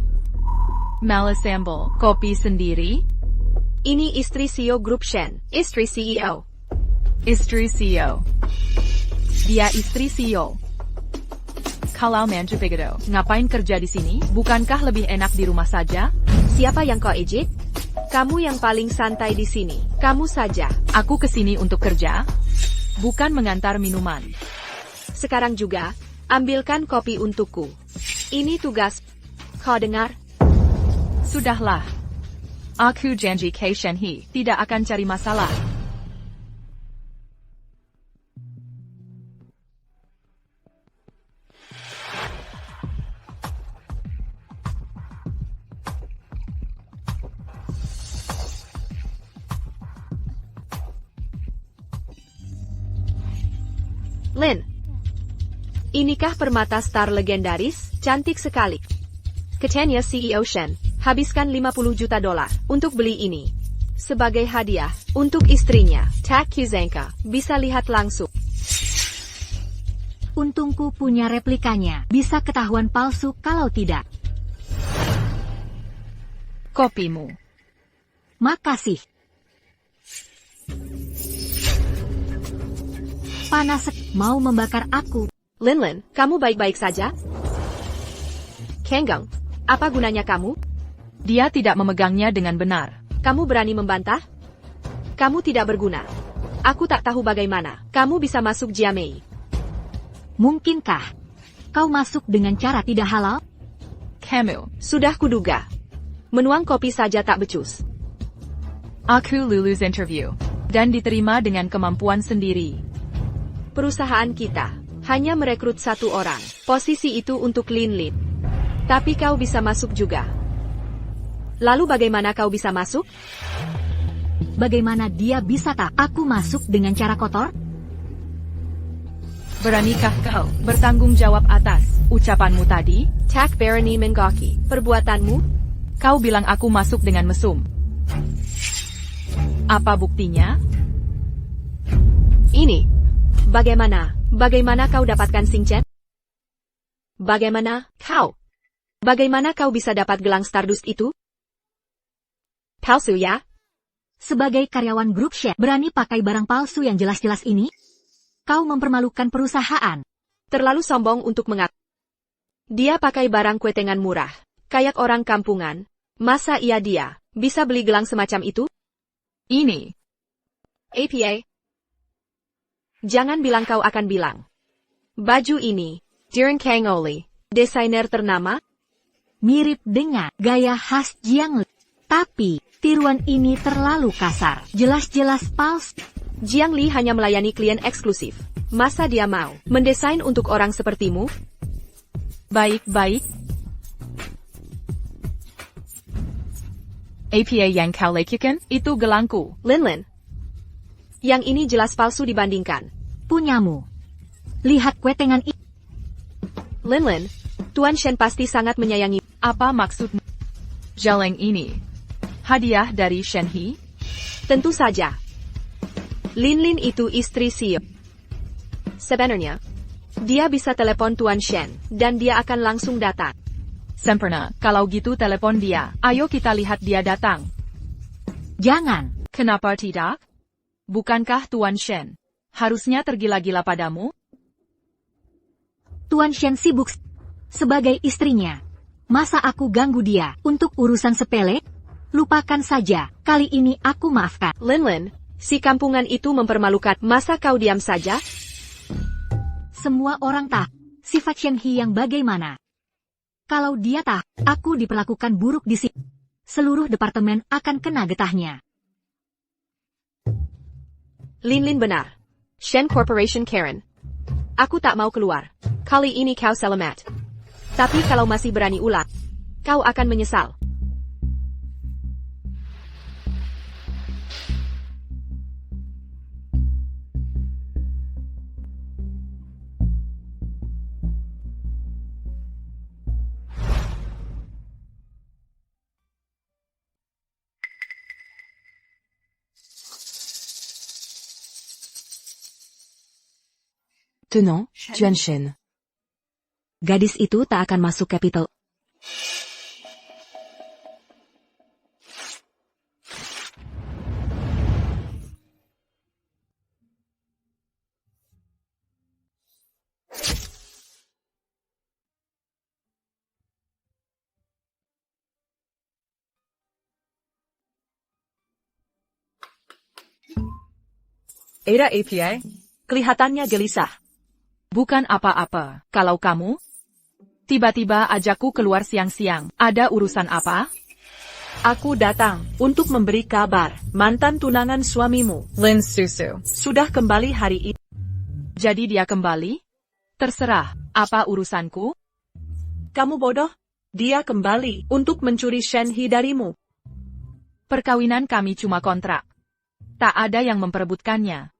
Malasambal, kopi sendiri? Ini istri CEO Grup Shen. Istri CEO. Istri CEO. Dia istri CEO. Kalau manja begitu, ngapain kerja di sini? Bukankah lebih enak di rumah saja? Siapa yang kau ejek? Kamu yang paling santai di sini. Kamu saja. Aku kesini untuk kerja, bukan mengantar minuman. Sekarang juga, ambilkan kopi untukku. Ini tugas. Kau dengar? Sudahlah. Aku janji Kei Shenhe tidak akan cari masalah. Lin, inikah permata star legendaris? Cantik sekali. Katanya CEO Shen, habiskan 50 juta dolar untuk beli ini. Sebagai hadiah, untuk istrinya, Tak Kuzanka, bisa lihat langsung. Untungku punya replikanya. Bisa ketahuan palsu kalau tidak. Kopimu. Makasih. Panas, mau membakar aku. Linlin, kamu baik-baik saja? Kenggang, apa gunanya kamu? Dia tidak memegangnya dengan benar. Kamu berani membantah? Kamu tidak berguna. Aku tak tahu bagaimana kamu bisa masuk Jiamei. Mungkinkah kau masuk dengan cara tidak halal? Kamu. Sudah kuduga. Menuang kopi saja tak becus. Aku lulus interview dan diterima dengan kemampuan sendiri. Perusahaan kita hanya merekrut 1 orang. Posisi itu untuk Linlin. Tapi kau bisa masuk juga. Lalu bagaimana kau bisa masuk? Bagaimana dia bisa tak aku masuk dengan cara kotor? Beranikah kau bertanggung jawab atas ucapanmu tadi? Tak berani menggoki perbuatanmu? Kau bilang aku masuk dengan mesum. Apa buktinya? Ini. Bagaimana kau dapatkan cincin? Bagaimana kau bisa dapat gelang Stardust itu? Palsu ya? Sebagai karyawan grup Shen, berani pakai barang palsu yang jelas-jelas ini? Kau mempermalukan perusahaan. Terlalu sombong untuk mengaku. Dia pakai barang kwetengan murah, kayak orang kampungan. Masa dia bisa beli gelang semacam itu? Ini. APA. Jangan bilang kau akan bilang. Baju ini, Jiren Kang Oli, desainer ternama? Mirip dengan gaya khas Jiang Li. Tapi, tiruan ini terlalu kasar. Jelas-jelas palsu. Jiang Li hanya melayani klien eksklusif. Masa dia mau mendesain untuk orang sepertimu? Baik-baik. APA yang kau lakukan, itu gelangku. Linlin. Yang ini jelas palsu dibandingkan punyamu. Lihat kwetengan ini. Linlin, Tuan Shen pasti sangat menyayangi. Apa maksudmu? Jaleng ini. Hadiah dari Shenhe? Tentu saja. Linlin itu istri CEO. Sebenarnya, dia bisa telepon Tuan Shen, dan dia akan langsung datang. Sempurna, kalau gitu telepon dia. Ayo kita lihat dia datang. Jangan. Kenapa tidak? Bukankah Tuan Shen harusnya tergila-gila padamu? Tuan Shen sibuk sebagai istrinya. Masa aku ganggu dia untuk urusan sepele? Lupakan saja, kali ini aku maafkan. Linlin, si kampungan itu mempermalukan. Masa kau diam saja? Semua orang tahu sifat Shenhe yang bagaimana. Kalau dia tahu, aku diperlakukan buruk di sini. Seluruh departemen akan kena getahnya. Lin benar. Shen Corporation Karen. Aku tak mau keluar. Kali ini kau selamat. Tapi kalau masih berani ulang, kau akan menyesal. Tenant, Tuan Shen. Gadis itu tak akan masuk capital. Ada API? Kelihatannya gelisah. Bukan apa-apa, kalau kamu tiba-tiba ajakku keluar siang-siang, ada urusan apa? Aku datang untuk memberi kabar. Mantan tunangan suamimu, Lin Susu, sudah kembali hari ini. Jadi dia kembali? Terserah, apa urusanku? Kamu bodoh? Dia kembali untuk mencuri Shenhe darimu. Perkawinan kami cuma kontrak. Tak ada yang memperebutkannya.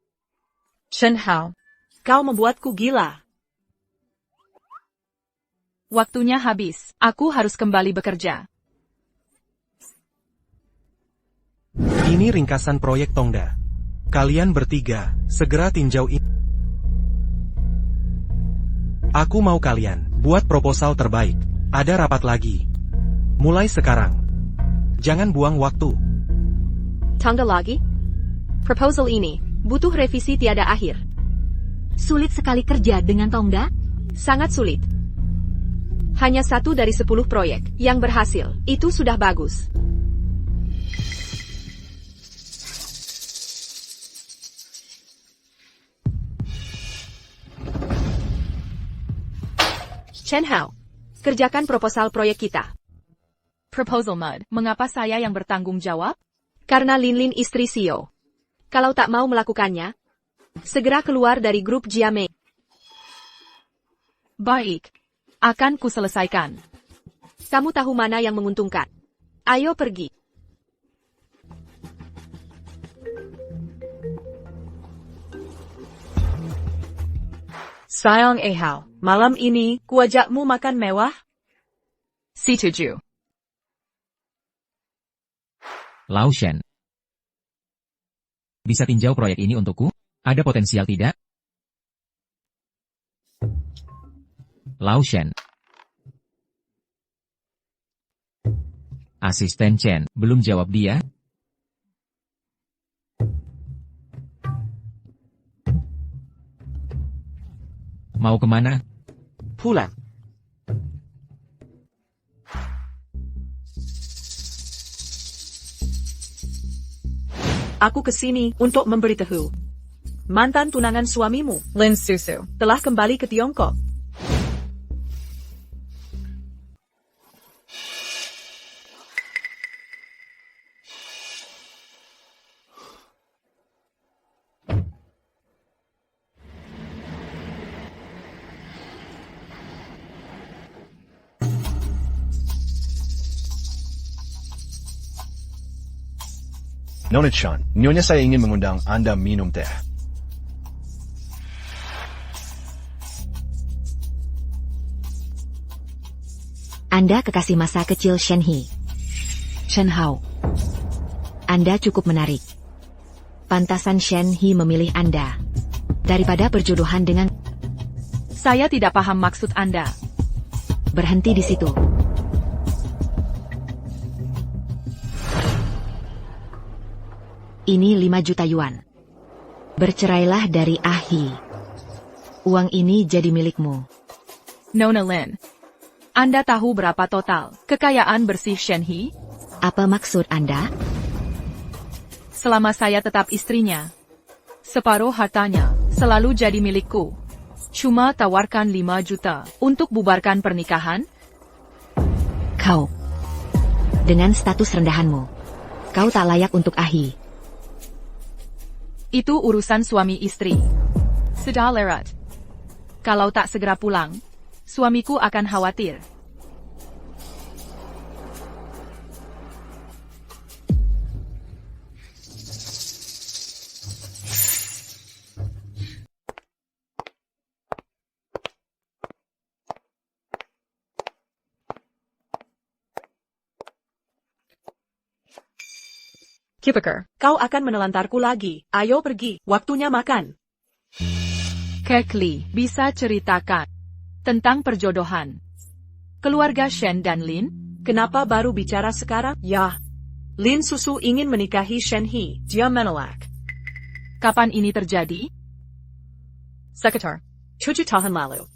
Shen Hao, kau membuatku gila. Waktunya habis, aku harus kembali bekerja. Ini ringkasan proyek Tongda. Kalian bertiga, segera tinjau ini. Aku mau kalian buat proposal terbaik. Ada rapat lagi. Mulai sekarang. Jangan buang waktu. Tanggal lagi? Proposal ini butuh revisi tiada akhir. Sulit sekali kerja dengan Tongda? Sangat sulit. Hanya 1 dari 10 proyek yang berhasil. Itu sudah bagus. Chen Hao, kerjakan proposal proyek kita. Proposal mud, mengapa saya yang bertanggung jawab? Karena Lin istri CEO. Kalau tak mau melakukannya, segera keluar dari grup Jiamei. Baik. Akan kuselesaikan. Kamu tahu mana yang menguntungkan. Ayo pergi. Sayang Hao, malam ini kuajakmu makan mewah? Setuju. Lao Shen. Bisa tinjau proyek ini untukku? Ada potensial tidak? Lao Shen. Asisten Chen, belum jawab dia? Mau kemana? Pulang. Aku kesini untuk memberitahu. Mantan tunangan suamimu, Lin Susu, telah kembali ke Tiongkok. Nona Chan, nyonya saya ingin mengundang Anda minum teh. Anda kekasih masa kecil Shenhe. Shen Hao. Anda cukup menarik. Pantasan Shenhe memilih Anda. Daripada berjodohan dengan... Saya tidak paham maksud Anda. Berhenti di situ. Ini 5 juta yuan. Bercerailah dari Ahi. Uang ini jadi milikmu. Nona Lin. Anda tahu berapa total kekayaan bersih Shenhe? Apa maksud Anda? Selama saya tetap istrinya, separuh hartanya selalu jadi milikku. Cuma tawarkan 5 juta untuk bubarkan pernikahan? Kau. Dengan status rendahanmu, kau tak layak untuk ahi. Itu urusan suami istri. Sudah lewat. Kalau tak segera pulang, suamiku akan khawatir. Kupiker. Kau akan menelantarku lagi. Ayo pergi, waktunya makan. Kekli, bisa ceritakan tentang perjodohan keluarga Shen dan Lin? Kenapa baru bicara sekarang? Ya. Lin Susu ingin menikahi Shen He. Dia menolak. Kapan ini terjadi? Sekitar 7 tahun lalu.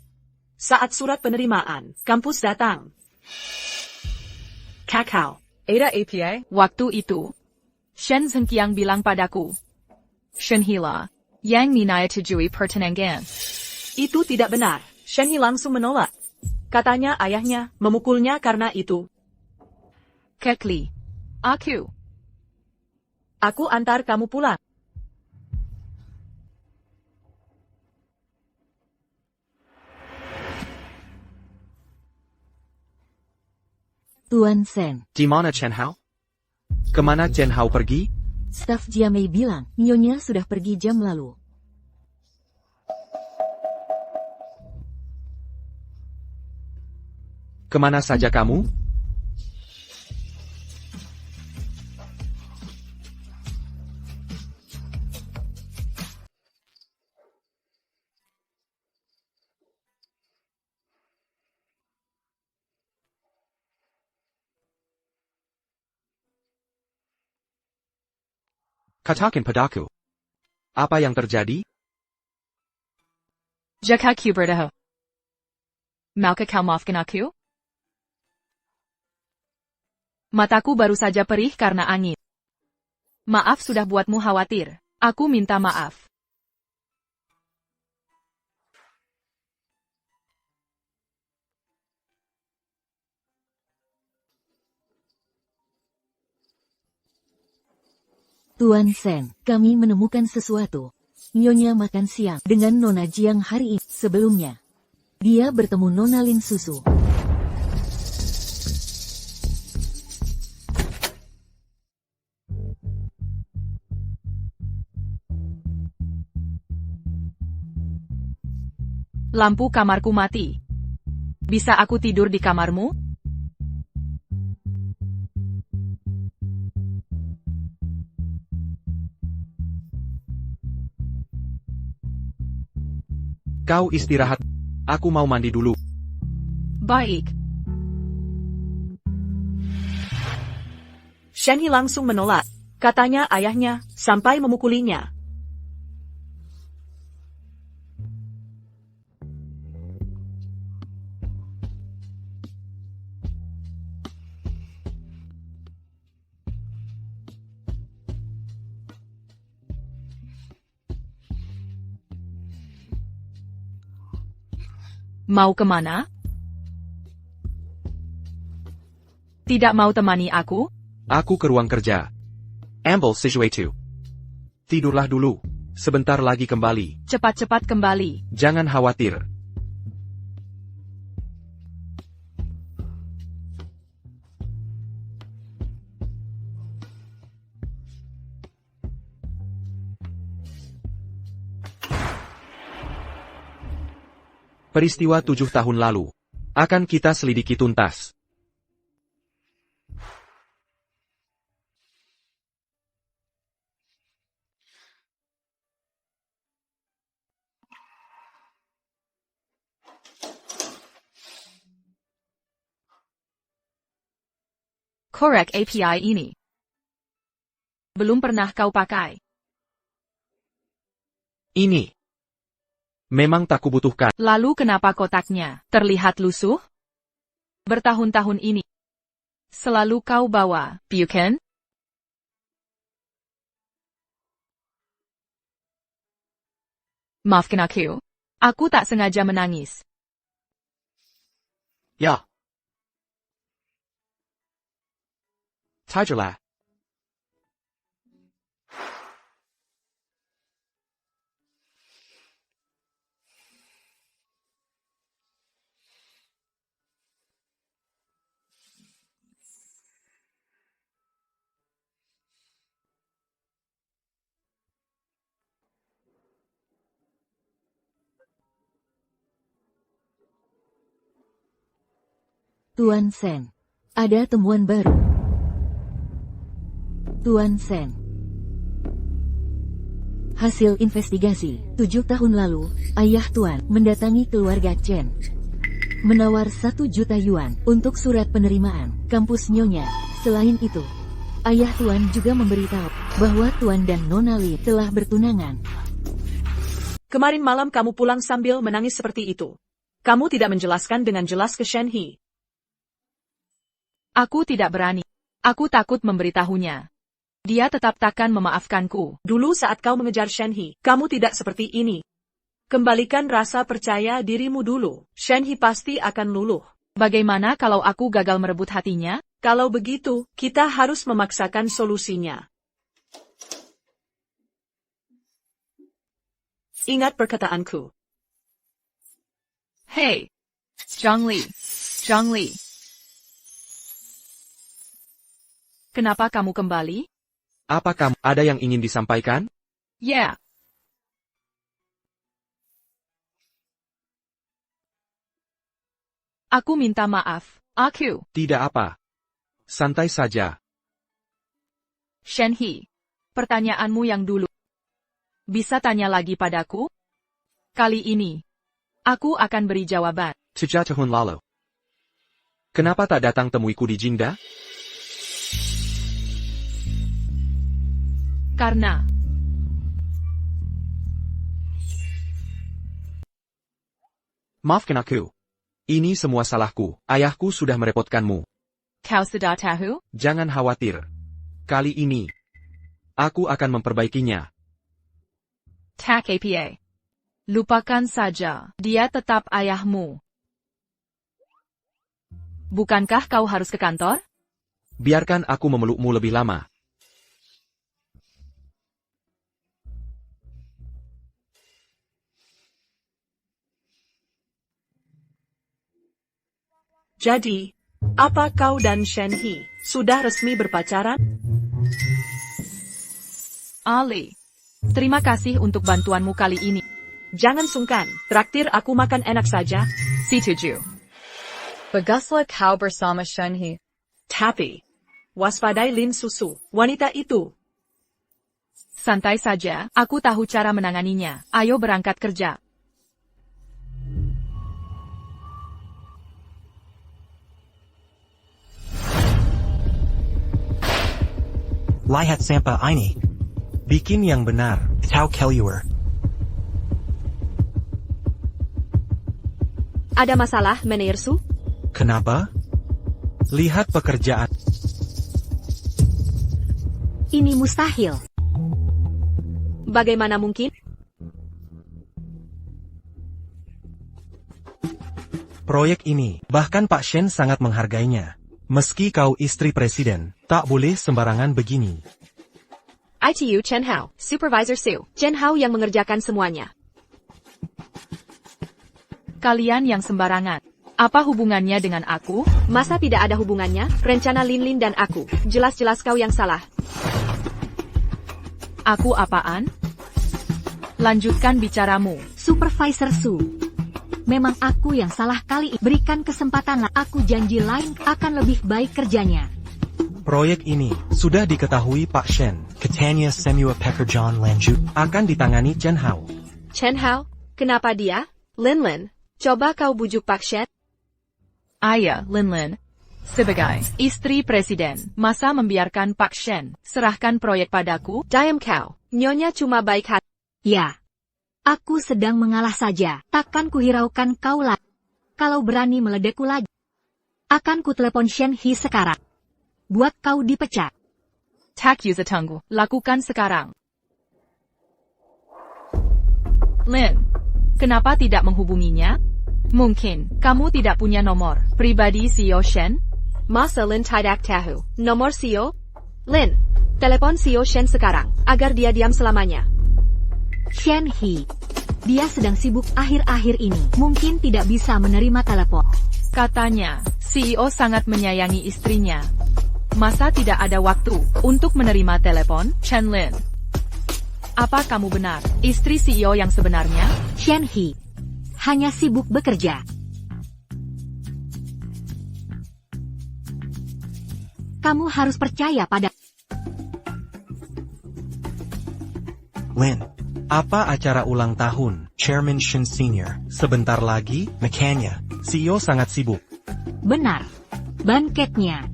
Saat surat penerimaan, kampus datang. Kakao. Ada APA. Waktu itu, Shen Zengqiang bilang padaku, Shen Hila, yang ninayatujui pertenangan. Itu tidak benar. Shen He langsung menolak. Katanya ayahnya memukulnya karena itu. Kekli, aku antar kamu pulang. Tuan Sen. Di mana Chen Hao? Kemana Chen Hao pergi? Staf Jiamei bilang, Nyonya sudah pergi jam lalu. Kemana saja kamu? Katakan padaku. Apa yang terjadi? Jaka ku bertahu. Maukah kau maafkan aku? Mataku baru saja perih karena angin. Maaf sudah buatmu khawatir. Aku minta maaf. Tuan Sen, kami menemukan sesuatu. Nyonya makan siang dengan Nona Jiang hari ini. Sebelumnya, dia bertemu Nona Lin Susu. Lampu kamarku mati. Bisa aku tidur di kamarmu? Kau istirahat. Aku mau mandi dulu. Baik. Shen He langsung menolak. Katanya ayahnya, sampai memukulinya. Mau kemana? Tidak mau temani aku? Aku ke ruang kerja. Ambil sesuatu. Tidurlah dulu. Sebentar lagi kembali. Cepat-cepat kembali. Jangan khawatir. Peristiwa 7 tahun lalu. Akan kita selidiki tuntas. Korek API ini. Belum pernah kau pakai. Ini. Memang tak kubutuhkan. Lalu kenapa kotaknya terlihat lusuh? Bertahun-tahun ini. Selalu kau bawa, bukan? Maafkan aku. Aku tak sengaja menangis. Ya. Tigerlah. Tuan Sen. Ada temuan baru. Tuan Sen. Hasil investigasi, 7 tahun lalu, ayah Tuan mendatangi keluarga Chen. Menawar 1 juta yuan untuk surat penerimaan kampus Nyonya. Selain itu, ayah Tuan juga memberitahu bahwa Tuan dan Nona Li telah bertunangan. Kemarin malam kamu pulang sambil menangis seperti itu. Kamu tidak menjelaskan dengan jelas ke Shen He. Aku tidak berani. Aku takut memberitahunya. Dia tetap takkan memaafkanku. Dulu saat kau mengejar Shen He, kamu tidak seperti ini. Kembalikan rasa percaya dirimu dulu. Shen He pasti akan luluh. Bagaimana kalau aku gagal merebut hatinya? Kalau begitu, kita harus memaksakan solusinya. Ingat perkataanku. Hey! Zhang Li. Kenapa kamu kembali? Apa kamu ada yang ingin disampaikan? Ya. Aku minta maaf. Aku. Tidak apa. Santai saja. Shen He. Pertanyaanmu yang dulu. Bisa tanya lagi padaku? Kali ini, aku akan beri jawaban. 3 tahun lalu. Kenapa tak datang temuiku di Jingda? Karena maafkan aku. Ini semua salahku. Ayahku sudah merepotkanmu. kau sudah tahu? Jangan khawatir. Kali ini, aku akan memperbaikinya. Tak apa. Lupakan saja. Dia tetap ayahmu. Bukankah kau harus ke kantor? Biarkan aku memelukmu lebih lama. Jadi, apa kau dan Shen He sudah resmi berpacaran? Ali, terima kasih untuk bantuanmu kali ini. Jangan sungkan, traktir aku makan enak saja. Si 7. Baguslah kau bersama Shen He. Tapi, waspadai Lin Susu, wanita itu. Santai saja, aku tahu cara menanganinya. Ayo berangkat kerja. Lihat sampah ini. Bikin yang benar. Tau Kelliwer. Ada masalah, Meneer Su? Kenapa? Lihat pekerjaan. Ini mustahil. Bagaimana mungkin? Proyek ini, bahkan Pak Shen sangat menghargainya. Meski kau istri presiden, tak boleh sembarangan begini. ITU Chen Hao, Supervisor Su. Chen Hao yang mengerjakan semuanya. Kalian yang sembarangan. Apa hubungannya dengan aku? Masa tidak ada hubungannya? Rencana Lin Lin dan aku. Jelas-jelas kau yang salah. Aku apaan? Lanjutkan bicaramu. Supervisor Su. Memang aku yang salah kali ini. Berikan kesempatan lah. Aku janji lain akan lebih baik kerjanya. Proyek ini sudah diketahui Pak Shen. Katanya semua pekerjaan lanjut akan ditangani Chen Hao. Chen Hao? Kenapa dia? Lin Lin, coba kau bujuk Pak Shen. Ayah, Lin Lin. Sebagai istri presiden, masa membiarkan Pak Shen serahkan proyek padaku? Diam kau. Nyonya cuma baik hati. Ya. Aku sedang mengalah saja. Takkan kuhiraukan kau lagi. Kalau berani meledekku lagi, akan kutelepon Shen He sekarang. Buat kau dipecat. Tak usah tunggu. Lakukan sekarang. Lin, kenapa tidak menghubunginya? Mungkin kamu tidak punya nomor pribadi CEO Shen? Masa Lin tidak tahu. Nomor CEO? Lin, telepon CEO Shen sekarang, agar dia diam selamanya. Shen He. Dia sedang sibuk akhir-akhir ini. Mungkin tidak bisa menerima telepon. Katanya, CEO sangat menyayangi istrinya. Masa tidak ada waktu untuk menerima telepon, Chen Lin? Apa kamu benar, istri CEO yang sebenarnya? Shen He. Hanya sibuk bekerja. Kamu harus percaya pada... Lin, apa acara ulang tahun Chairman Shen Senior? Sebentar lagi, makanya, CEO sangat sibuk. Benar. Banketnya.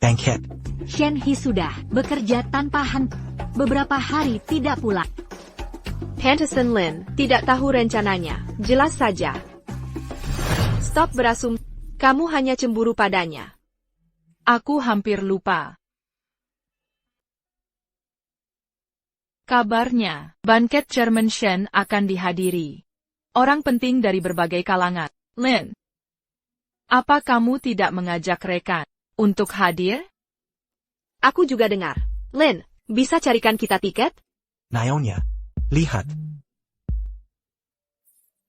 Banket. Shen He sudah bekerja tanpa henti. Beberapa hari tidak pulang. Henderson Lin tidak tahu rencananya, jelas saja. Stop berasum, kamu hanya cemburu padanya. Aku hampir lupa. Kabarnya, banket Chairman Shen akan dihadiri orang penting dari berbagai kalangan. Lin, apa kamu tidak mengajak rekan untuk hadir? Aku juga dengar. Lin, bisa carikan kita tiket? Naonya, lihat.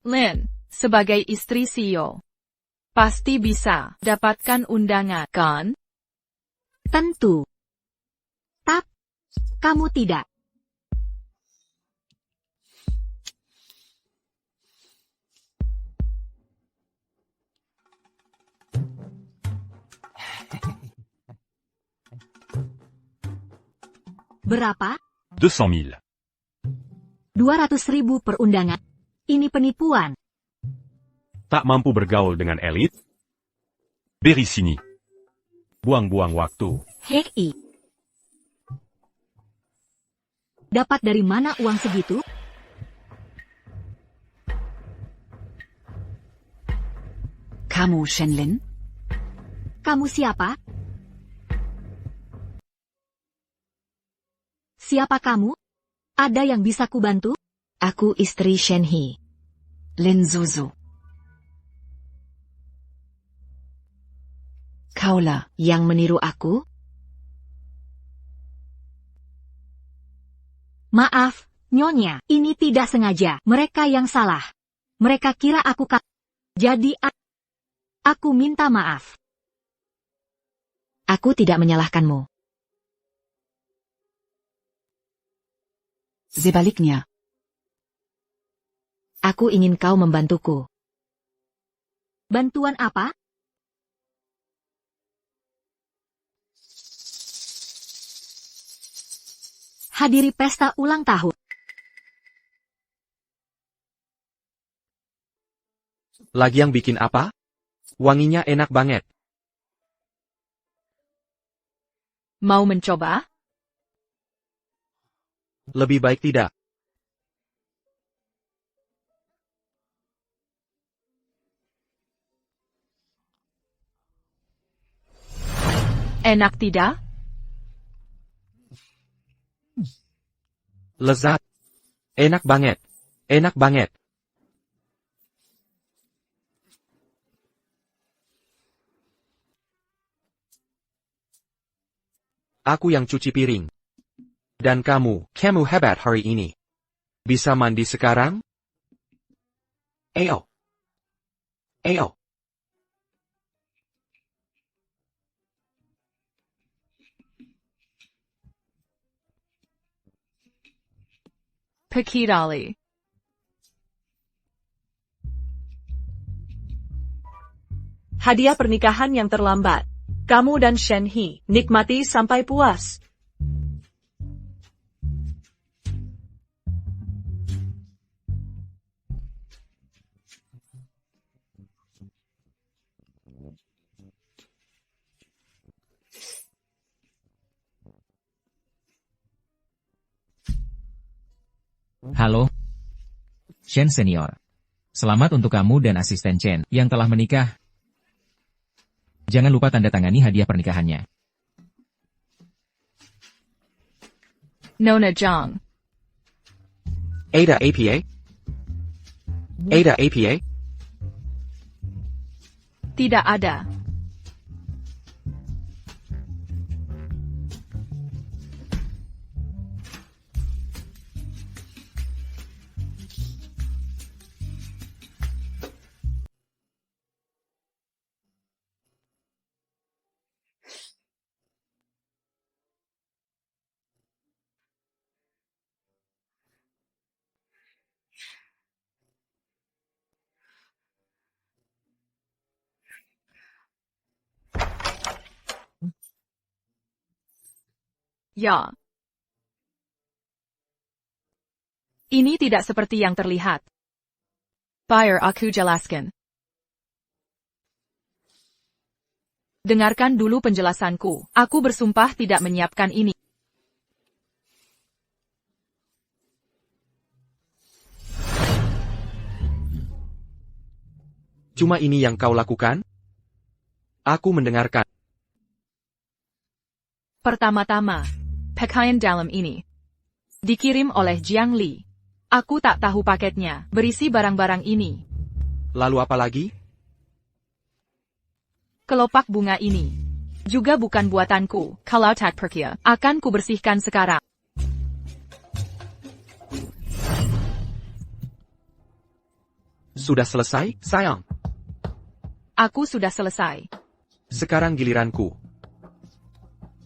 Lin, sebagai istri CEO, pasti bisa dapatkan undangan, kan? Tentu. Kamu tidak. Berapa? 200 000. 200.000 per undangan. Ini penipuan. Tak mampu bergaul dengan elit? Beri sini. Buang-buang waktu. Hei. Dapat dari mana uang segitu? Kamu Shen Lin? Kamu siapa? Siapa kamu? Ada yang bisa kubantu? Aku istri Shen He. Lin Zuzu. Kaulah yang meniru aku? Maaf, Nyonya, ini tidak sengaja. Mereka yang salah. Mereka kira aku Jadi aku minta maaf. Aku tidak menyalahkanmu. Sebaliknya. Aku ingin kau membantuku. Bantuan apa? Hadiri pesta ulang tahun. Lagi yang bikin apa? Wanginya enak banget. Mau mencoba? Lebih baik tidak. Enak tidak? Lezat. Enak banget. Enak banget. Aku yang cuci piring. Dan kamu hebat hari ini. Bisa mandi sekarang? Ayo. Ayo. Pakidali. Hadiah pernikahan yang terlambat. Kamu dan Shen He, nikmati sampai puas. Halo, Shen Senior. Selamat untuk kamu dan asisten Chen yang telah menikah. Jangan lupa tanda tangani hadiah pernikahannya. Nona Zhang. Ada APA? Ada APA? Tidak ada. Ya. Ini tidak seperti yang terlihat. Biar aku jelaskan. Dengarkan dulu penjelasanku. Aku bersumpah tidak menyiapkan ini. Cuma ini yang kau lakukan? Aku mendengarkan. Pertama-tama, pakaian dalam ini dikirim oleh Jiang Li. Aku tak tahu paketnya berisi barang-barang ini. Lalu apa lagi? Kelopak bunga ini juga bukan buatanku. Kalau tak percaya, akan kubersihkan sekarang. Sudah selesai, sayang? Aku sudah selesai. Sekarang giliranku.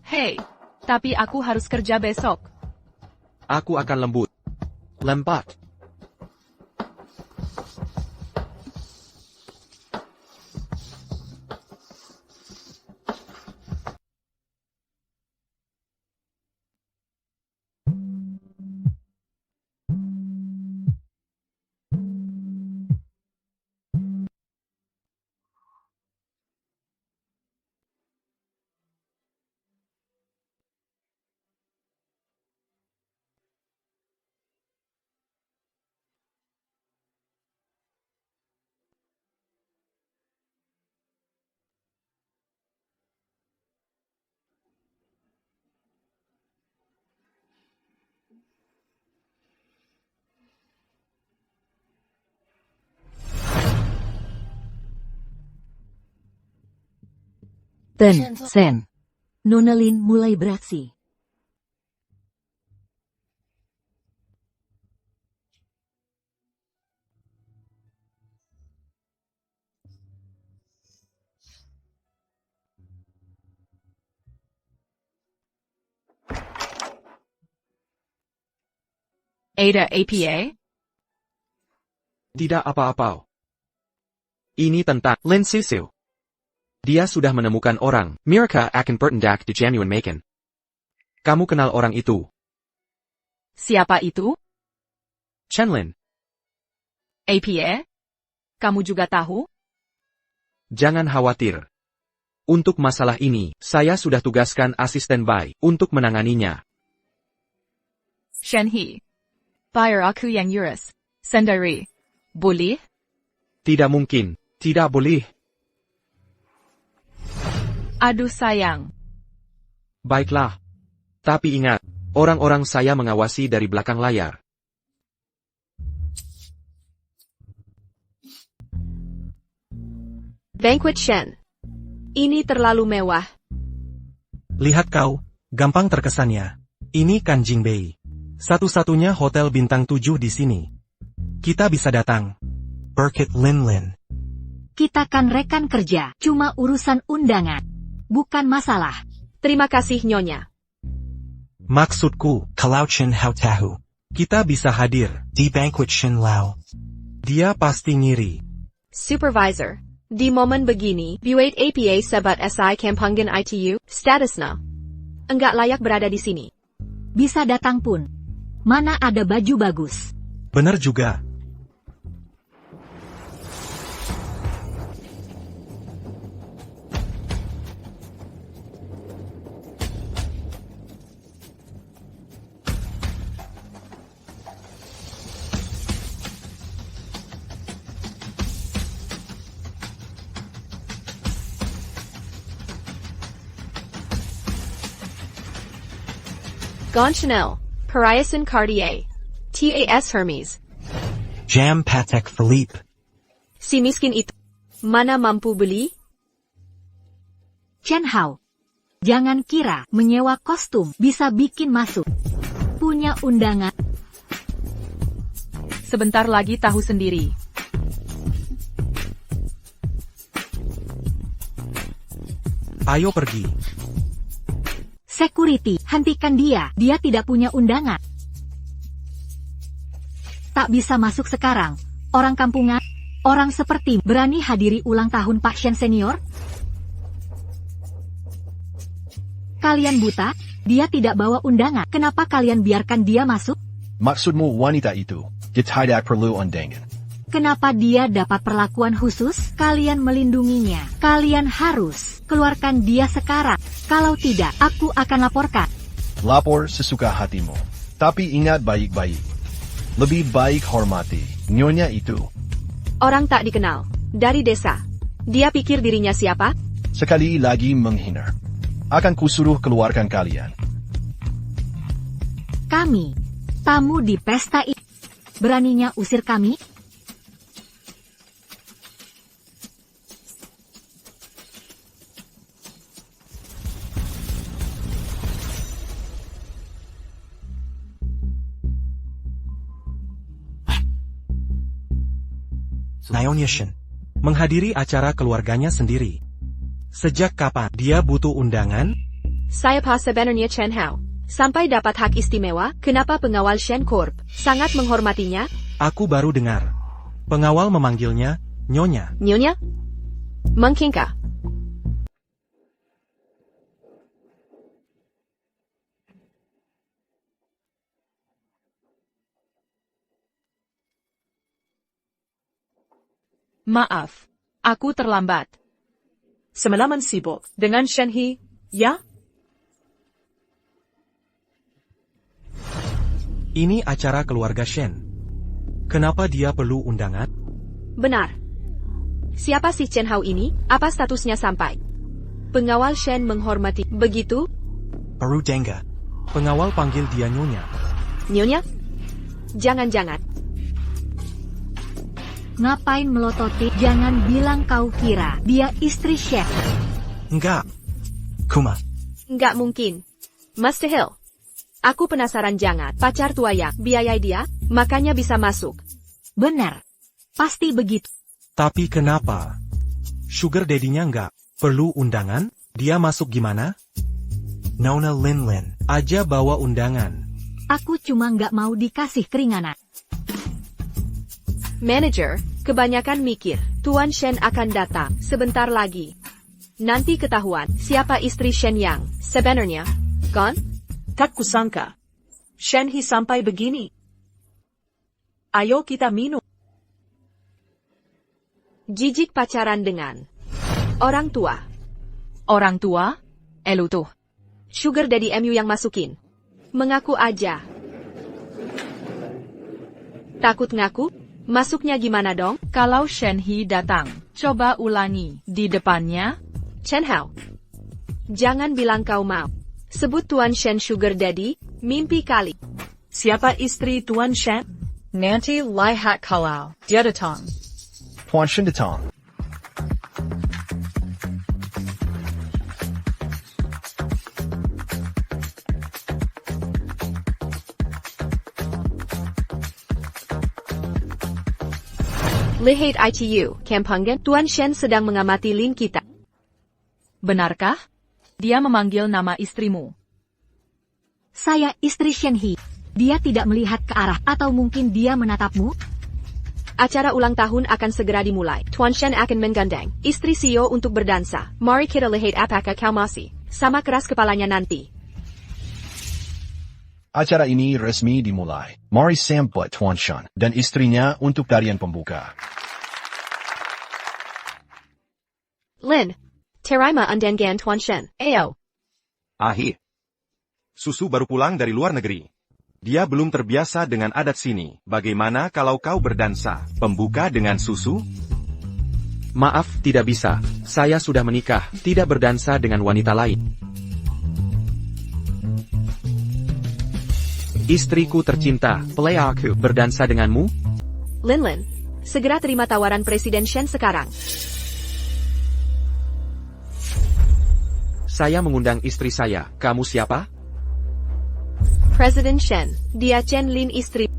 Hei, tapi aku harus kerja besok. Aku akan lembut. Lempat. Sen. Nona Lin mulai beraksi. Ada APA? Tidak apa-apa. Ini tentang Lin Susu. Dia sudah menemukan orang. Mereka akan bertindak di Januan Macon. Kamu kenal orang itu? Siapa itu? Chen Lin. APA? Kamu juga tahu? Jangan khawatir. Untuk masalah ini, saya sudah tugaskan asisten Bai untuk menanganinya. Shen He. Biar aku yang urus. Sendiri. Boleh? Tidak mungkin. Tidak boleh. Aduh sayang. Baiklah. Tapi ingat, orang-orang saya mengawasi dari belakang layar. Banquet Shen. Ini terlalu mewah. Lihat kau, gampang terkesannya. Ini kan Jingbei. Satu-satunya hotel bintang 7 di sini. Kita bisa datang. Burkett Lin. Kita kan rekan kerja, cuma urusan undangan. Bukan masalah. Terima kasih Nyonya. Maksudku, kalau Chen Hao tahu. Kita bisa hadir di Banquet Shen Lao. Dia pasti ngiri. Supervisor. Di momen begini, buat APA sabat SI Kampungan ITU, statusnya enggak layak berada di sini. Bisa datang pun. Mana ada baju bagus. Benar juga. Gon Chanel, Perriason Cartier, TAS Hermes. Jam Patek Philippe. Si miskin itu, mana mampu beli? Chen Hao. Jangan kira menyewa kostum bisa bikin masuk. Punya undangan. Sebentar lagi tahu sendiri. Ayo pergi. Security, hentikan dia. Dia tidak punya undangan. Tak bisa masuk sekarang. Orang kampungan, orang seperti berani hadiri ulang tahun Pak Shen Senior? Kalian buta? Dia tidak bawa undangan. Kenapa kalian biarkan dia masuk? Maksudmu wanita itu, tidak perlu undangan. Kenapa dia dapat perlakuan khusus? Kalian melindunginya. Kalian harus keluarkan dia sekarang. Kalau tidak, aku akan laporkan. Lapor sesuka hatimu. Tapi ingat baik-baik. Lebih baik hormati nyonya itu. Orang tak dikenal. Dari desa. Dia pikir dirinya siapa? Sekali lagi menghina. Akan kusuruh keluarkan kalian. Kami, tamu di pesta ini. Beraninya usir kami? Naonya Shen menghadiri acara keluarganya sendiri. Sejak kapan dia butuh undangan? Saya sebenarnya Chen Hao. Sampai dapat hak istimewa, kenapa pengawal Shen Corp sangat menghormatinya? Aku baru dengar. Pengawal memanggilnya Nyonya. Nyonya? Mungkinkah? Maaf, aku terlambat. Semalaman sibuk dengan Shen He, ya? Ini acara keluarga Shen. Kenapa dia perlu undangan? Benar. Siapa si Chen Hao ini? Apa statusnya sampai? Pengawal Shen menghormati, begitu? Peru Dengga. Pengawal panggil dia Nyonya. Nyonya? Jangan-jangan. Ngapain melototi? Jangan bilang kau kira dia istri chef. Enggak. Kuma. Enggak mungkin. Mr. Hill. Aku penasaran jangan. Pacar tua yang biayai dia, makanya bisa masuk. Benar. Pasti begitu. Tapi kenapa? Sugar daddy-nya enggak perlu undangan? Dia masuk gimana? Nona Lin aja bawa undangan. Aku cuma nggak mau dikasih keringanan. Manager, kebanyakan mikir, Tuan Shen akan datang sebentar lagi. Nanti ketahuan siapa istri Shen yang sebenarnya, kan? Tak kusangka. Shen He sampai begini. Ayo kita minum. Jijik pacaran dengan orang tua. Orang tua? Elu tuh. Sugar daddy MU yang masukin. Mengaku aja. Takut ngaku? Masuknya gimana dong? Kalau Shen He datang, coba ulangi di depannya. Chen Hao. Jangan bilang kau mau. Sebut Tuan Shen Sugar Daddy, mimpi kali. Siapa istri Tuan Shen? Nanti lihat kalau dia datang. Tuan Shen datang. Lihat ITU, Kampungan, Tuan Shen sedang mengamati Lin kita. Benarkah? Dia memanggil nama istrimu. Saya istri Shen He. Dia tidak melihat ke arah atau mungkin dia menatapmu? Acara ulang tahun akan segera dimulai. Tuan Shen akan menggandeng istri CEO untuk berdansa. Mari kita lihat apakah kau masih sama keras kepalanya nanti. Acara ini resmi dimulai. Mari sambut Tuan Shen dan istrinya untuk tarian pembuka. Lin, terima undangan Tuan Shen. Ayo. Ahir. Susu baru pulang dari luar negeri. Dia belum terbiasa dengan adat sini. Bagaimana kalau kau berdansa pembuka dengan susu? Maaf, tidak bisa. Saya sudah menikah, tidak berdansa dengan wanita lain. Istriku tercinta, boleh aku berdansa denganmu? Lin, segera terima tawaran Presiden Shen sekarang. Saya mengundang istri saya. Kamu siapa? Presiden Shen, dia Chen Lin istri.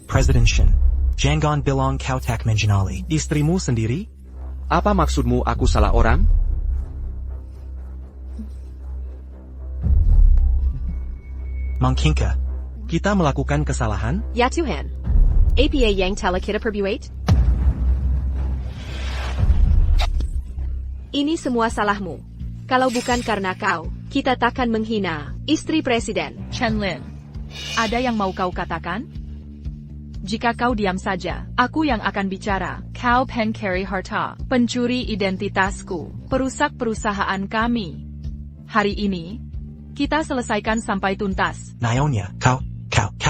Presiden Shen. Jangan bilang kau tak mengenali istrimu sendiri? Apa maksudmu aku salah orang? Mungkinkah kita melakukan kesalahan? Ya Tuhan. APA yang telah kita perbuat? Ini semua salahmu. Kalau bukan karena kau, Kita takkan menghina istri presiden. Chen Lin, ada yang mau kau katakan? Jika kau diam saja, aku yang akan bicara. Kau pencuri harta, pencuri identitasku, perusak perusahaan kami. Hari ini, kita selesaikan sampai tuntas. Nyonya, kau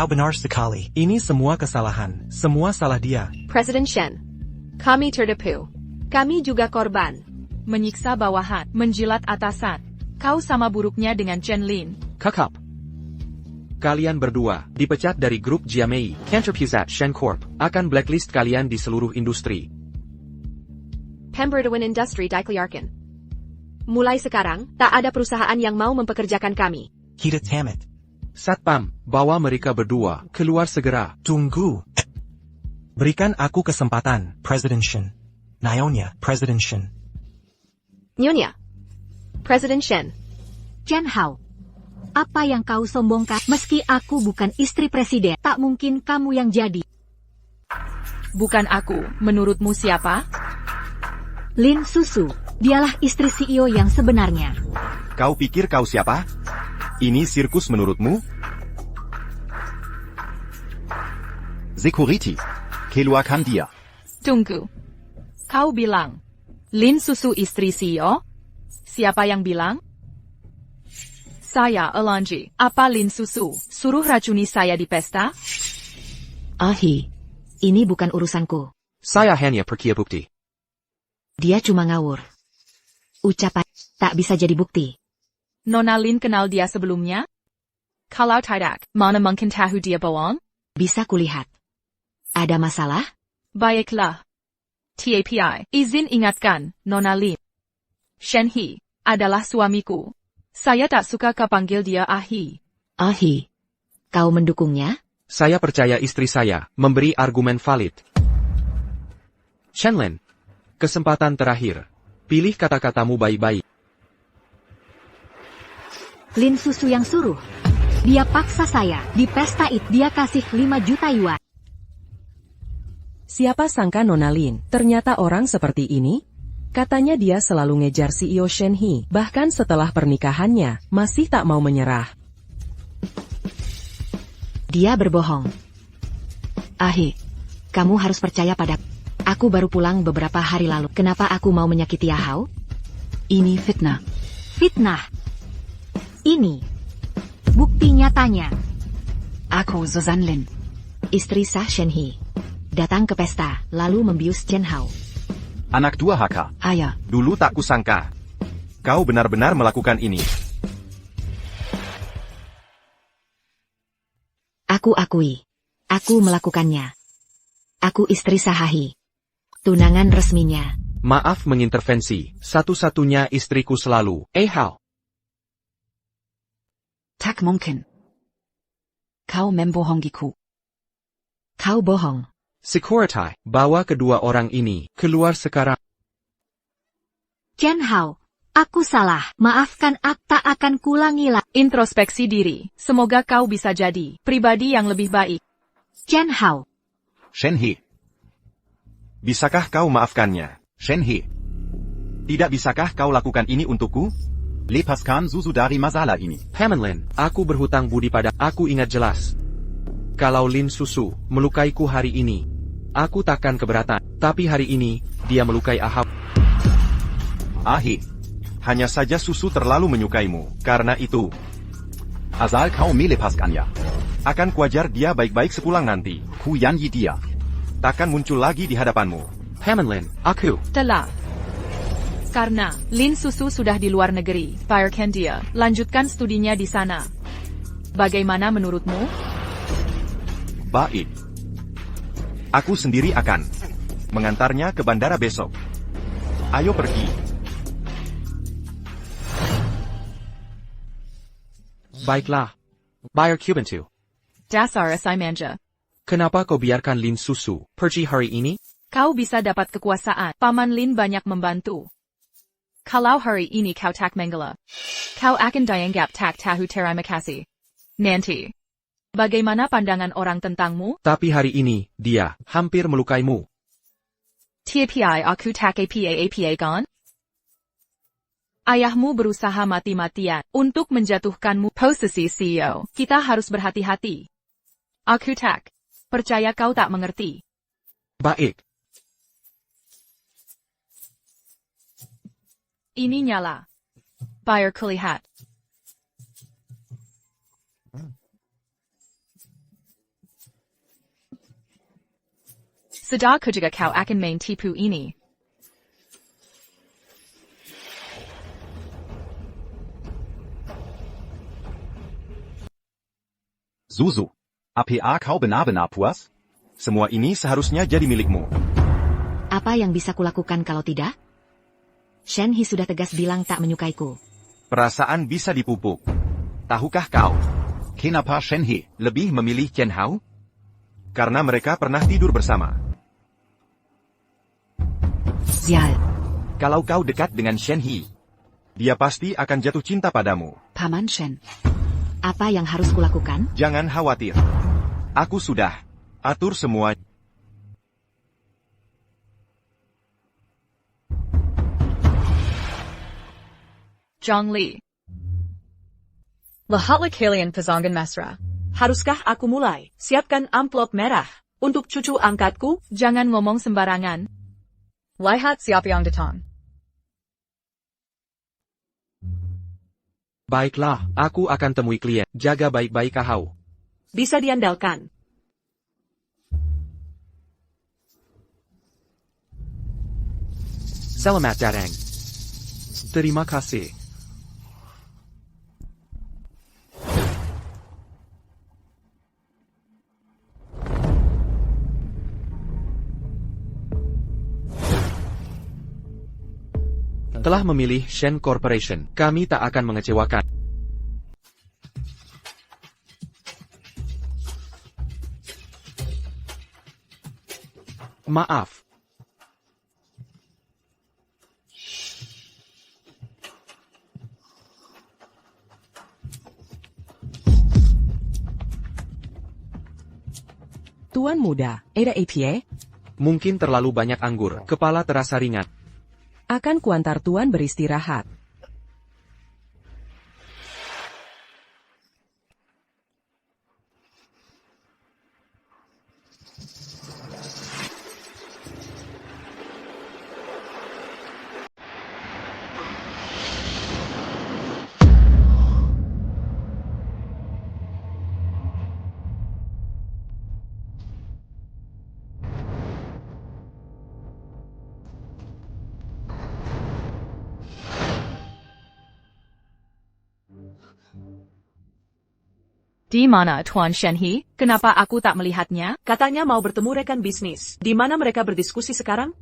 benar sekali. Ini semua kesalahan, semua salah dia. Presiden Shen, kami tertipu. Kami juga korban. Menyiksa bawahan, menjilat atasan. Kau sama buruknya dengan Chen Lin. Kakap. Kalian berdua dipecat dari grup Jiamei, Canterpusat Shen Corp, akan blacklist kalian di seluruh industri. Pemberdewan Industri dikeluarkan. Mulai sekarang, tak ada perusahaan yang mau mempekerjakan kami. Kita tamat. Satpam, bawa mereka berdua keluar segera. Tunggu. Berikan aku kesempatan, Presiden Shen. Nyonya, Presiden Shen. Nyonya, Presiden Shen. Chen Hao, apa yang kau sombongkan? Meski aku bukan istri presiden, tak mungkin kamu yang jadi. Bukan aku, menurutmu siapa? Lin Susu, dialah istri CEO yang sebenarnya. Kau pikir kau siapa? Ini sirkus menurutmu? Security, keluarkan dia. Tunggu. Kau bilang, Lin Susu istri CEO? Siapa yang bilang? Saya Elanji. Apa Lin Susu suruh racuni saya di pesta? Ahi, ini bukan urusanku. Saya hanya perkia bukti. Dia cuma ngawur. Ucapan tak bisa jadi bukti. Nona Lin kenal dia sebelumnya? Kalau tidak, mana mungkin tahu dia bohong? Bisa kulihat. Ada masalah? Baiklah. TAPI, izin ingatkan, Nona Lin. Shen He adalah suamiku. Saya tak suka kau panggil dia Ahi. Ahi, kau mendukungnya? Saya percaya istri saya memberi argumen valid. Chen Lin, kesempatan terakhir. Pilih kata-katamu baik-baik. Lin Susu yang suruh. Dia paksa saya. Di pesta itu dia kasih 5 juta yuan. Siapa sangka Nona Lin, ternyata orang seperti ini? Katanya dia selalu ngejar CEO Shen He, bahkan setelah pernikahannya, masih tak mau menyerah. Dia berbohong. Ahi, kamu harus percaya padaku. Aku baru pulang beberapa hari lalu. Kenapa aku mau menyakiti Ahau? Ini fitnah. Fitnah. Ini bukti nyatanya. Aku Zozan Lin, istri sah Shen He. Datang ke pesta, lalu membius Chen Hao. Anak durhaka. Ayah. Dulu tak kusangka. Kau benar-benar melakukan ini. Aku akui. Aku melakukannya. Aku istri Sahahi. Tunangan resminya. Maaf mengintervensi, satu-satunya istriku selalu. Hao. Tak mungkin. Kau membohongiku. Kau bohong. Security, bawa kedua orang ini keluar sekarang. Chen Hao, aku salah. Maafkan, aku tak akan kulangi lagi. Introspeksi diri. Semoga kau bisa jadi pribadi yang lebih baik. Chen Hao. Shen He. Bisakah kau maafkannya? Shen He. Tidak bisakah kau lakukan ini untukku? Lepaskan Susu dari masalah ini. Lin, aku berhutang budi pada. Aku ingat jelas. Kalau Lin Susu melukaiku hari ini, aku takkan keberatan. Tapi hari ini, dia melukai Ahau. Ahi, hanya saja Susu terlalu menyukaimu. Karena itu, asal kau melepaskannya, akan kuajar dia baik-baik sepulang nanti. Ku yanyi dia. Takkan muncul lagi di hadapanmu. Lin, aku. Telah. Karena Lin Susu sudah di luar negeri, biarkan dia lanjutkan studinya di sana. Bagaimana menurutmu? Baik. Aku sendiri akan mengantarnya ke bandara besok. Ayo pergi. Baiklah. Bayar Cuban 2. Dasar asai manja. Kenapa kau biarkan Lin Susu pergi hari ini? Kau bisa dapat kekuasaan. Paman Lin banyak membantu. Kalau hari ini kau tak menggala, kau akan dianggap tak tahu terima kasih. Nanti. Bagaimana pandangan orang tentangmu? Tapi hari ini, dia hampir melukaimu. TAPI aku tak apa kan? Ayahmu berusaha mati-matian untuk menjatuhkanmu posisi CEO. Kita harus berhati-hati. Aku tak percaya kau tak mengerti. Baik. Ini nyala. Fire kulihat. Sadarku juga kau akan main tipu ini. Susu. APA kau benar-benar puas? Semua ini seharusnya jadi milikmu. Apa yang bisa kulakukan kalau tidak? Shen He sudah tegas bilang tak menyukaiku. Perasaan bisa dipupuk. Tahukah kau? Kenapa Shen He Lebih memilih Chen Hao? Karena mereka pernah tidur bersama. Sial. Kalau kau dekat dengan Shen He, dia pasti akan jatuh cinta padamu. Paman Shen. Apa yang harus kulakukan? Jangan khawatir. Aku sudah atur semua. Zhongli. Lahatlik Halian Pazangan Masra. Haruskah aku mulai? Siapkan amplop merah. Untuk cucu angkatku, Jangan ngomong sembarangan. Lihat Siapyong Datang. Baiklah, aku akan temui klien. Jaga baik-baik kau. bisa diandalkan. Selamat datang. Terima kasih. Telah memilih Shen Corporation, kami tak akan mengecewakan. Maaf. Tuan muda, ada APA? Mungkin terlalu banyak anggur, kepala terasa ringan. Akan kuantar tuan beristirahat. Di mana Tuan Shen He? Kenapa aku tak melihatnya? Katanya mau bertemu rekan bisnis. Di mana mereka berdiskusi sekarang?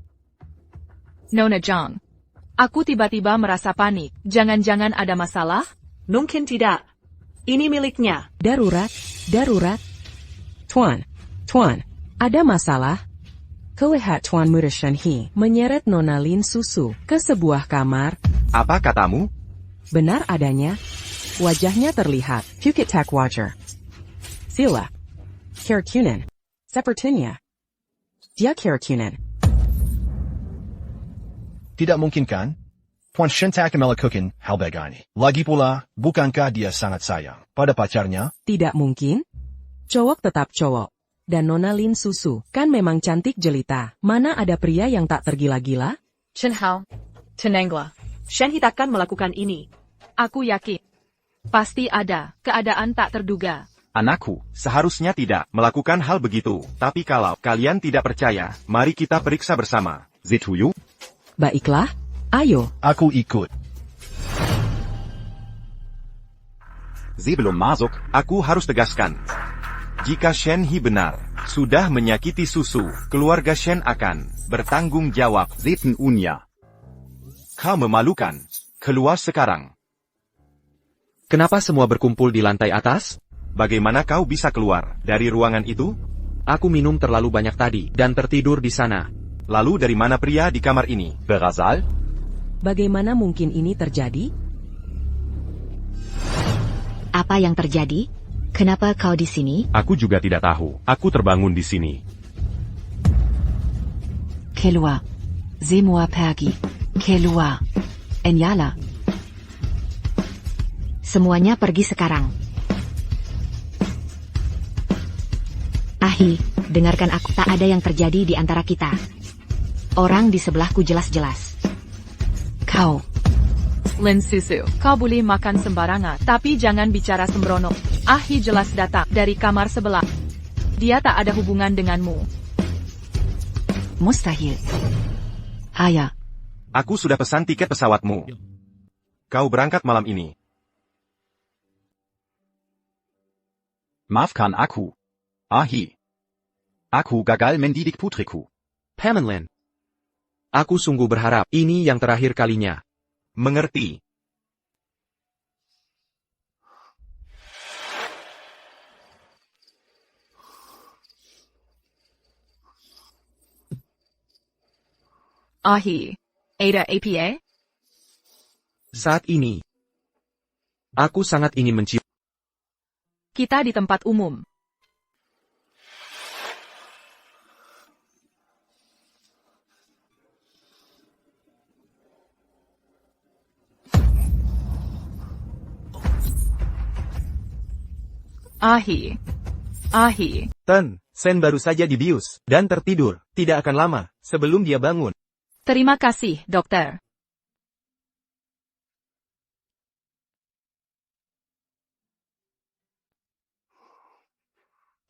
Nona Zhang. Aku tiba-tiba merasa panik. Jangan-jangan ada masalah? Mungkin tidak. Ini miliknya. Darurat, darurat. Tuan, ada masalah? Kulihat Tuan muda Shen He menyeret Nona Lin Susu ke sebuah kamar. Apa katamu? Benar adanya. Wajahnya terlihat. Pukit tak wajar. Sila. Keracunan. Sepertinya. Dia keracunan. Tidak mungkin kan? Tuan Shen tak melakukan hal begini. Lagi pula, bukankah dia sangat sayang pada pacarnya? Tidak mungkin. Cowok tetap cowok. Dan Nona Lin Susu kan memang cantik jelita. Mana ada pria yang tak tergila-gila? Chen Hao. Tenengla. Shen He takkan melakukan ini. Aku yakin. Pasti ada. Keadaan tak terduga. Anakku, seharusnya tidak melakukan hal begitu. Tapi kalau kalian tidak percaya, mari kita periksa bersama. Zituyu? Baiklah, ayo. Aku ikut. Sebelum masuk, aku harus tegaskan. Jika Shen He benar, sudah menyakiti Susu, keluarga Shen akan bertanggung jawab. Zeten Unya. Kau memalukan. Keluar sekarang. Kenapa semua berkumpul di lantai atas? Bagaimana kau bisa keluar dari ruangan itu? Aku minum terlalu banyak tadi, dan tertidur di sana. Lalu dari mana pria di kamar ini? Berasal? Bagaimana mungkin ini terjadi? Apa yang terjadi? Kenapa kau di sini? Aku juga tidak tahu. Aku terbangun di sini. Keluar. Semua pergi. Keluar. Enyala. Semuanya pergi sekarang. Ahi, dengarkan aku. Tak ada yang terjadi di antara kita. Orang di sebelahku jelas-jelas. Kau. Lin Susu, kau boleh makan sembarangan, tapi jangan bicara sembrono. Ahi jelas datang dari kamar sebelah. Dia tak ada hubungan denganmu. Mustahil. Ayah. Aku sudah pesan tiket pesawatmu. Kau berangkat malam ini. Maafkan aku. Ahi. Aku gagal mendidik putriku. Pamanlin. Aku sungguh berharap ini yang terakhir kalinya. Mengerti. Ahi. Ada apa? Saat ini, aku sangat ingin mencium. Kita di tempat umum. Ahi. Ahi. Ten, Sen baru saja dibius, dan tertidur, tidak akan lama, sebelum dia bangun. Terima kasih, dokter.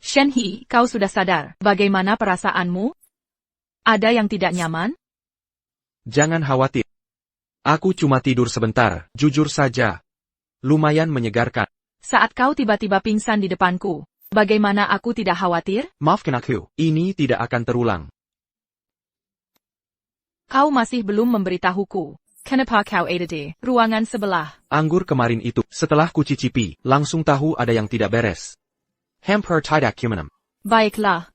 Shenhe, kau sudah sadar, bagaimana perasaanmu? Ada yang tidak nyaman? Jangan khawatir. Aku cuma tidur sebentar, jujur saja. Lumayan menyegarkan. Saat kau tiba-tiba pingsan di depanku, bagaimana aku tidak khawatir? Maafkan aku, ini tidak akan terulang. Kau masih belum memberitahuku. Kenapa kau ada di ruangan sebelah? Anggur kemarin itu, setelah kucicipi, langsung tahu ada yang tidak beres. Hampir tidak kumenam. Baiklah.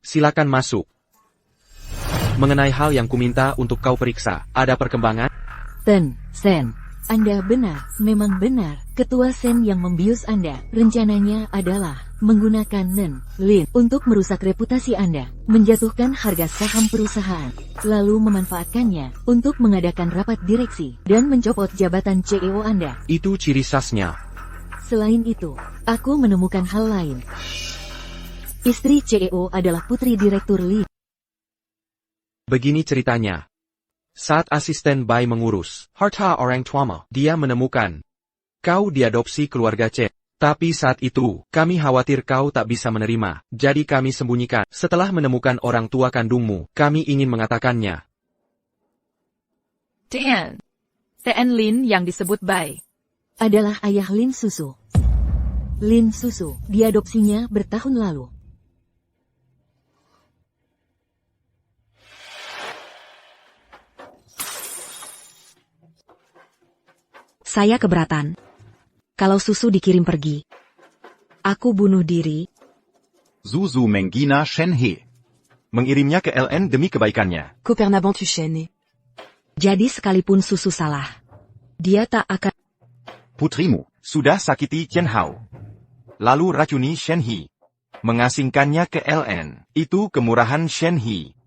Silakan masuk. Mengenai hal yang kuminta untuk kau periksa, ada perkembangan? Ten, Sen. Anda benar, memang benar. Ketua Sen yang membius Anda, rencananya adalah menggunakan Nen, Lin, untuk merusak reputasi Anda, menjatuhkan harga saham perusahaan, lalu memanfaatkannya untuk mengadakan rapat direksi, dan mencopot jabatan CEO Anda. Itu ciri khasnya. Selain itu, aku menemukan hal lain. Istri CEO adalah putri Direktur Li. Begini ceritanya. Saat asisten Bai mengurus harta orang tuamu, dia menemukan kau diadopsi keluarga Chen. Tapi saat itu, kami khawatir kau tak bisa menerima, jadi kami sembunyikan. Setelah menemukan orang tua kandungmu, kami ingin mengatakannya. Tn Lin yang disebut Bai adalah ayah Lin Susu. Lin Susu diadopsinya bertahun lalu. Saya keberatan. Kalau Susu dikirim pergi. Aku bunuh diri. Susu Menggina Shenhe. Mengirimnya ke LN demi kebaikannya. Copernaban tu Shenhe. Jadi sekalipun Susu salah, dia tak akan... Putrimu sudah sakiti Chen Hao. Lalu racuni Shenhe. Mengasingkannya ke LN. Itu kemurahan Shenhe.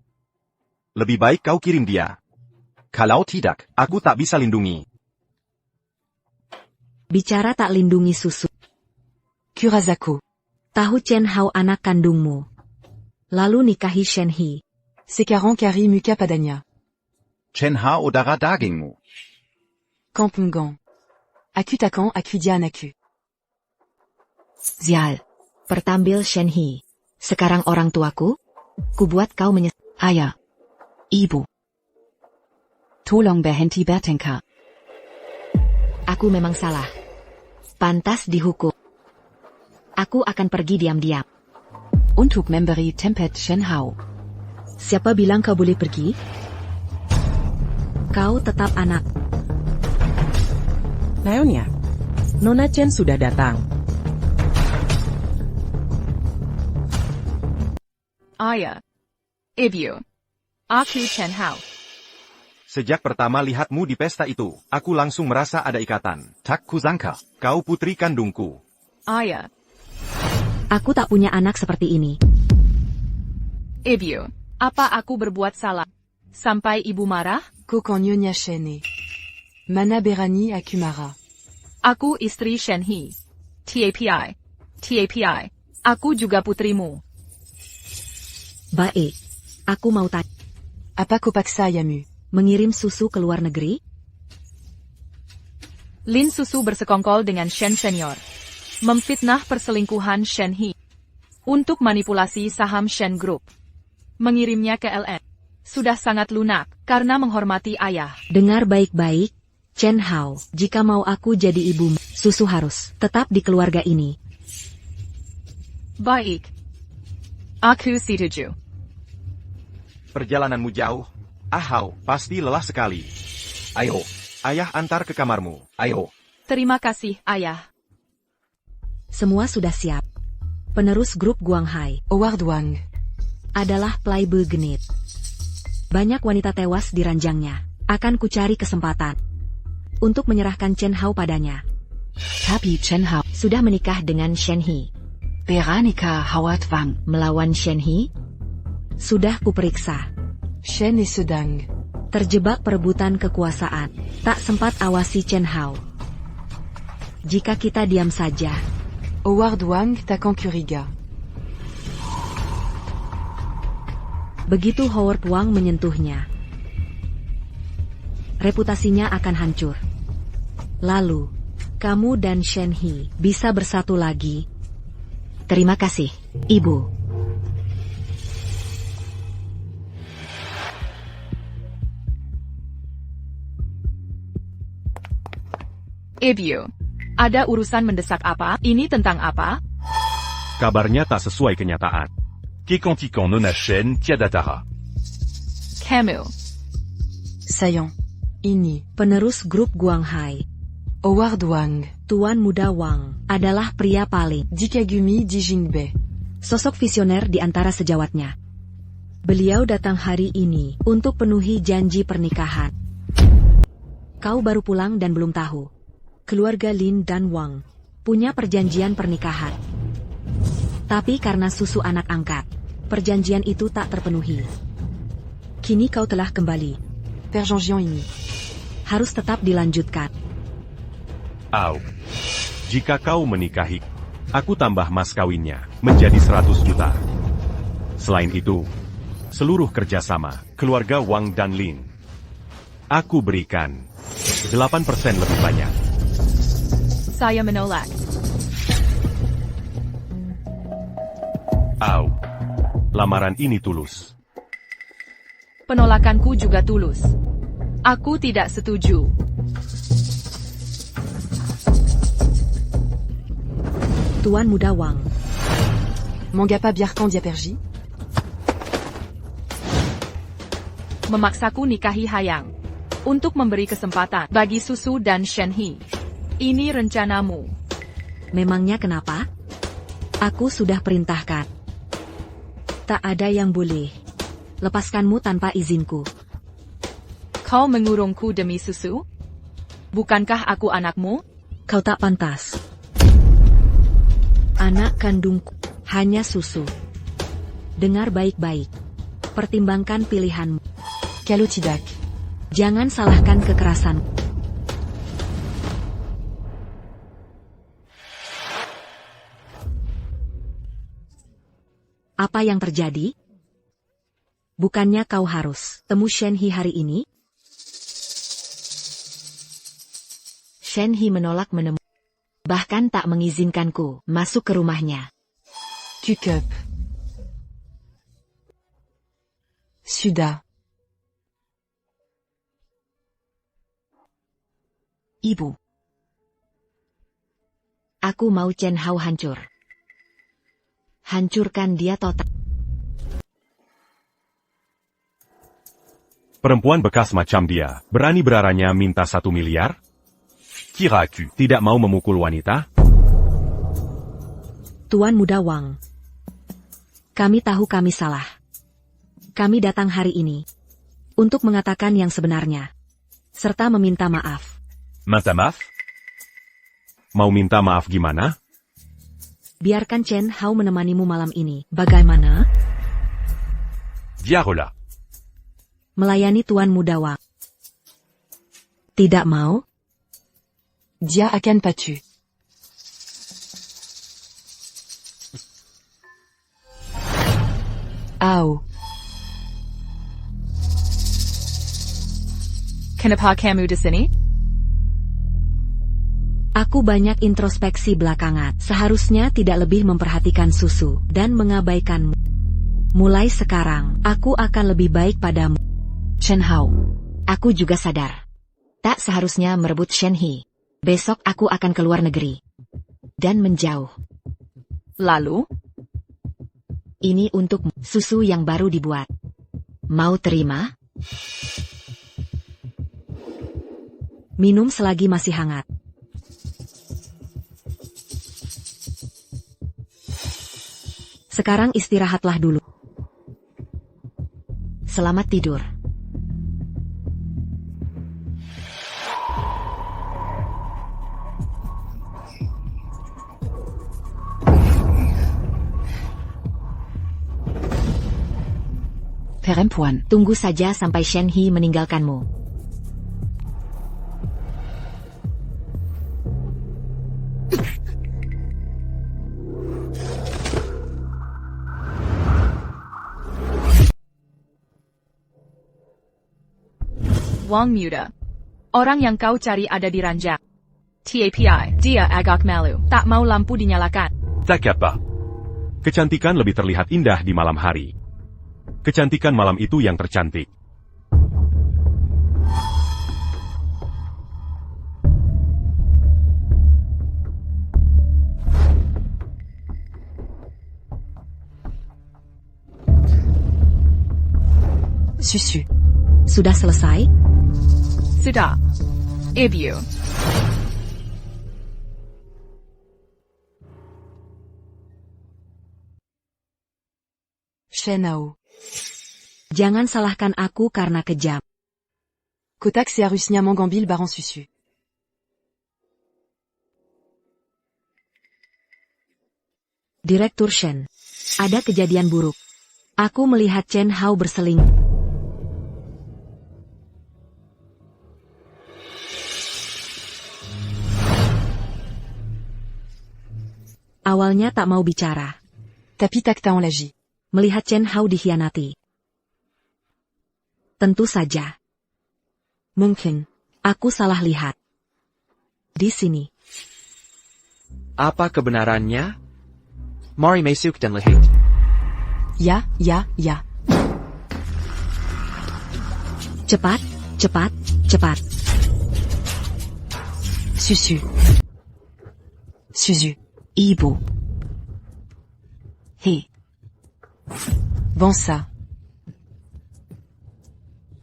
Lebih baik kau kirim dia. Kalau tidak, Aku tak bisa lindungi. Bicara tak lindungi Susu. Kurazako. Tahu Chen Hao anak kandungmu. Lalu nikahi Shenhe. Sekarang kari muka padanya. Chen Hao darah dagingmu. Kampungan. Aku takkan aku dia anaku. Zial. Pertambil Shenhe. Sekarang orang tuaku. Kubuat kau Ayah. Ibu. Tolong berhenti bertengkar. Aku memang salah. Pantas dihukum. Aku akan pergi diam-diam. Untuk memberi tempat Chen Hao. Siapa bilang kau boleh pergi? Kau tetap anak. Naonya. Nona Chen sudah datang. Ayah. Ibu. Aku Chen Hao. Sejak pertama lihatmu di pesta itu, aku langsung merasa ada ikatan. Tak kusangka. Kau putri kandungku. Ayah. Aku tak punya anak seperti ini. Ibu. Apa aku berbuat salah? Sampai ibu marah? Kokonyonya Shenhe. Mana berani aku marah. Aku istri Shen He. TAPI. TAPI. Aku juga putrimu. Baik. Aku mau tanya. Apa kupaksa Yamu? Mengirim susu ke luar negeri? Lin Susu bersekongkol dengan Shen Senior. Memfitnah perselingkuhan Shen He. Untuk manipulasi saham Shen Group. Mengirimnya ke LN. Sudah sangat lunak, karena menghormati ayah. Dengar baik-baik, Chen Hao. Jika mau aku jadi ibumu, susu harus tetap di keluarga ini. Baik. Aku setuju. Perjalananmu jauh. Ahau, pasti lelah sekali. Ayo, ayah antar ke kamarmu. Ayo. Terima kasih, ayah. Semua sudah siap. Penerus grup Guanghai, Howard Wang, adalah playboy genit. Banyak wanita tewas di ranjangnya. Akan kucari kesempatan untuk menyerahkan Chen Hao padanya. Tapi Chen Hao sudah menikah dengan Shen He. Veronica Howard Wang Melawan Shen He? Sudah kuperiksa. Shen He sedang terjebak perebutan kekuasaan. Tak sempat awasi Chen Hao. Jika kita diam saja, Howard Wang takkan curiga. Begitu Howard Wang menyentuhnya, reputasinya akan hancur. Lalu, kamu dan Shen He bisa bersatu lagi. Terima kasih, Ibu. Ibu, ada urusan mendesak apa? Ini tentang apa? Kabarnya tak sesuai kenyataan. Kekontikan Nona Shen tiada tara. Kamu. Sayang, ini Penerus grup Guanghai, Howard Wang, Tuan Muda Wang, adalah pria paling Jikagumi di Jingbe. sosok visioner di antara sejawatnya. Beliau datang hari ini untuk penuhi janji pernikahan. Kau baru pulang dan belum tahu. Keluarga Lin dan Wang punya perjanjian pernikahan. Tapi karena susu anak angkat, perjanjian itu tak terpenuhi. Kini kau telah kembali. Perjanjian ini harus tetap dilanjutkan. Au. Jika kau menikahi, aku tambah mas kawinnya menjadi 100 juta. Selain itu, seluruh kerjasama keluarga Wang dan Lin, aku berikan 8% lebih banyak. Saya menolak. Au. Lamaran ini tulus. Penolakanku juga tulus. Aku tidak setuju. Tuan Muda Wang. Mangapa biarkan dia pergi? Memaksaku nikahi Hayang. Untuk memberi kesempatan bagi Susu dan Shen He. Ini rencanamu. Memangnya kenapa? Aku sudah perintahkan. Tak ada yang boleh lepaskanmu tanpa izinku. Kau mengurungku demi susu? Bukankah aku anakmu? Kau tak pantas. Anak kandungku hanya susu. Dengar baik-baik. Pertimbangkan pilihanmu. Kalau tidak, jangan salahkan kekerasan. Apa yang terjadi? Bukannya kau harus temu Shen He hari ini? Shen He menolak menemui. Bahkan tak mengizinkanku masuk ke rumahnya. Cukup. Sudah. Ibu. Aku mau Chen Hao hancur. Hancurkan dia total. Perempuan bekas macam dia, berani beraranya minta 1 miliar? Kira-kira tidak mau memukul wanita? Tuan Muda Wang. Kami tahu kami salah. Kami datang hari ini untuk mengatakan yang sebenarnya, serta meminta maaf. Minta maaf? Mau minta maaf gimana? Biarkan Chen Hao menemanimu malam ini. Bagaimana? Diarola. Melayani Tuan Muda Wang. Tidak mau? Dia akan patu. Au. Kenapa kamu di sini? Aku banyak introspeksi belakangan. Seharusnya tidak lebih memperhatikan susu dan mengabaikanmu. Mulai sekarang, aku akan lebih baik padamu. Shen Hao. Aku juga sadar. Tak seharusnya merebut Shen He. Besok aku akan keluar negeri. Dan menjauh. Lalu? Ini untuk susu yang baru dibuat. Mau terima? Minum selagi masih hangat. Sekarang istirahatlah dulu. Selamat tidur. Perempuan. Tunggu saja sampai Shen He meninggalkanmu. Wang Muda. Orang yang kau cari ada di ranjang. TAPI, dia agak malu. Tak mau lampu dinyalakan. Tak apa. Kecantikan lebih terlihat indah di malam hari. Kecantikan malam itu yang tercantik. Susu. Sudah selesai? Sudah. Ibu. Shen Hao. Jangan salahkan aku karena kejam. Kotak seharusnya mengambil barang susu. Direktur Shen. Ada kejadian buruk. Aku melihat Chen Hao berselingkuh. Awalnya tak mau bicara. Tapi tak tahu lagi. Melihat Chen Hao dikhianati. Tentu saja. Mungkin, aku salah lihat. Di sini. Apa kebenarannya? Mari masuk dan lihat. Ya. Cepat, cepat, cepat. Susu. Ibu. He. Bonsa.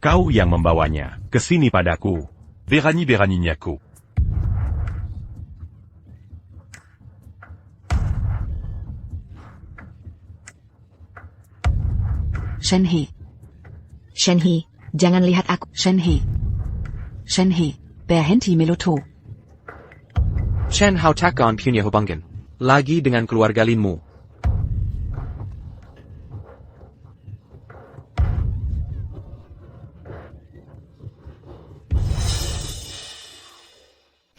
Kau yang membawanya ke sini padaku. Berani-beraninya-ku. Shen He. Shen He, jangan lihat aku. Shen He. Berhenti meloto. Shen Hao takkan punya hubungan lagi dengan keluarga Linmu.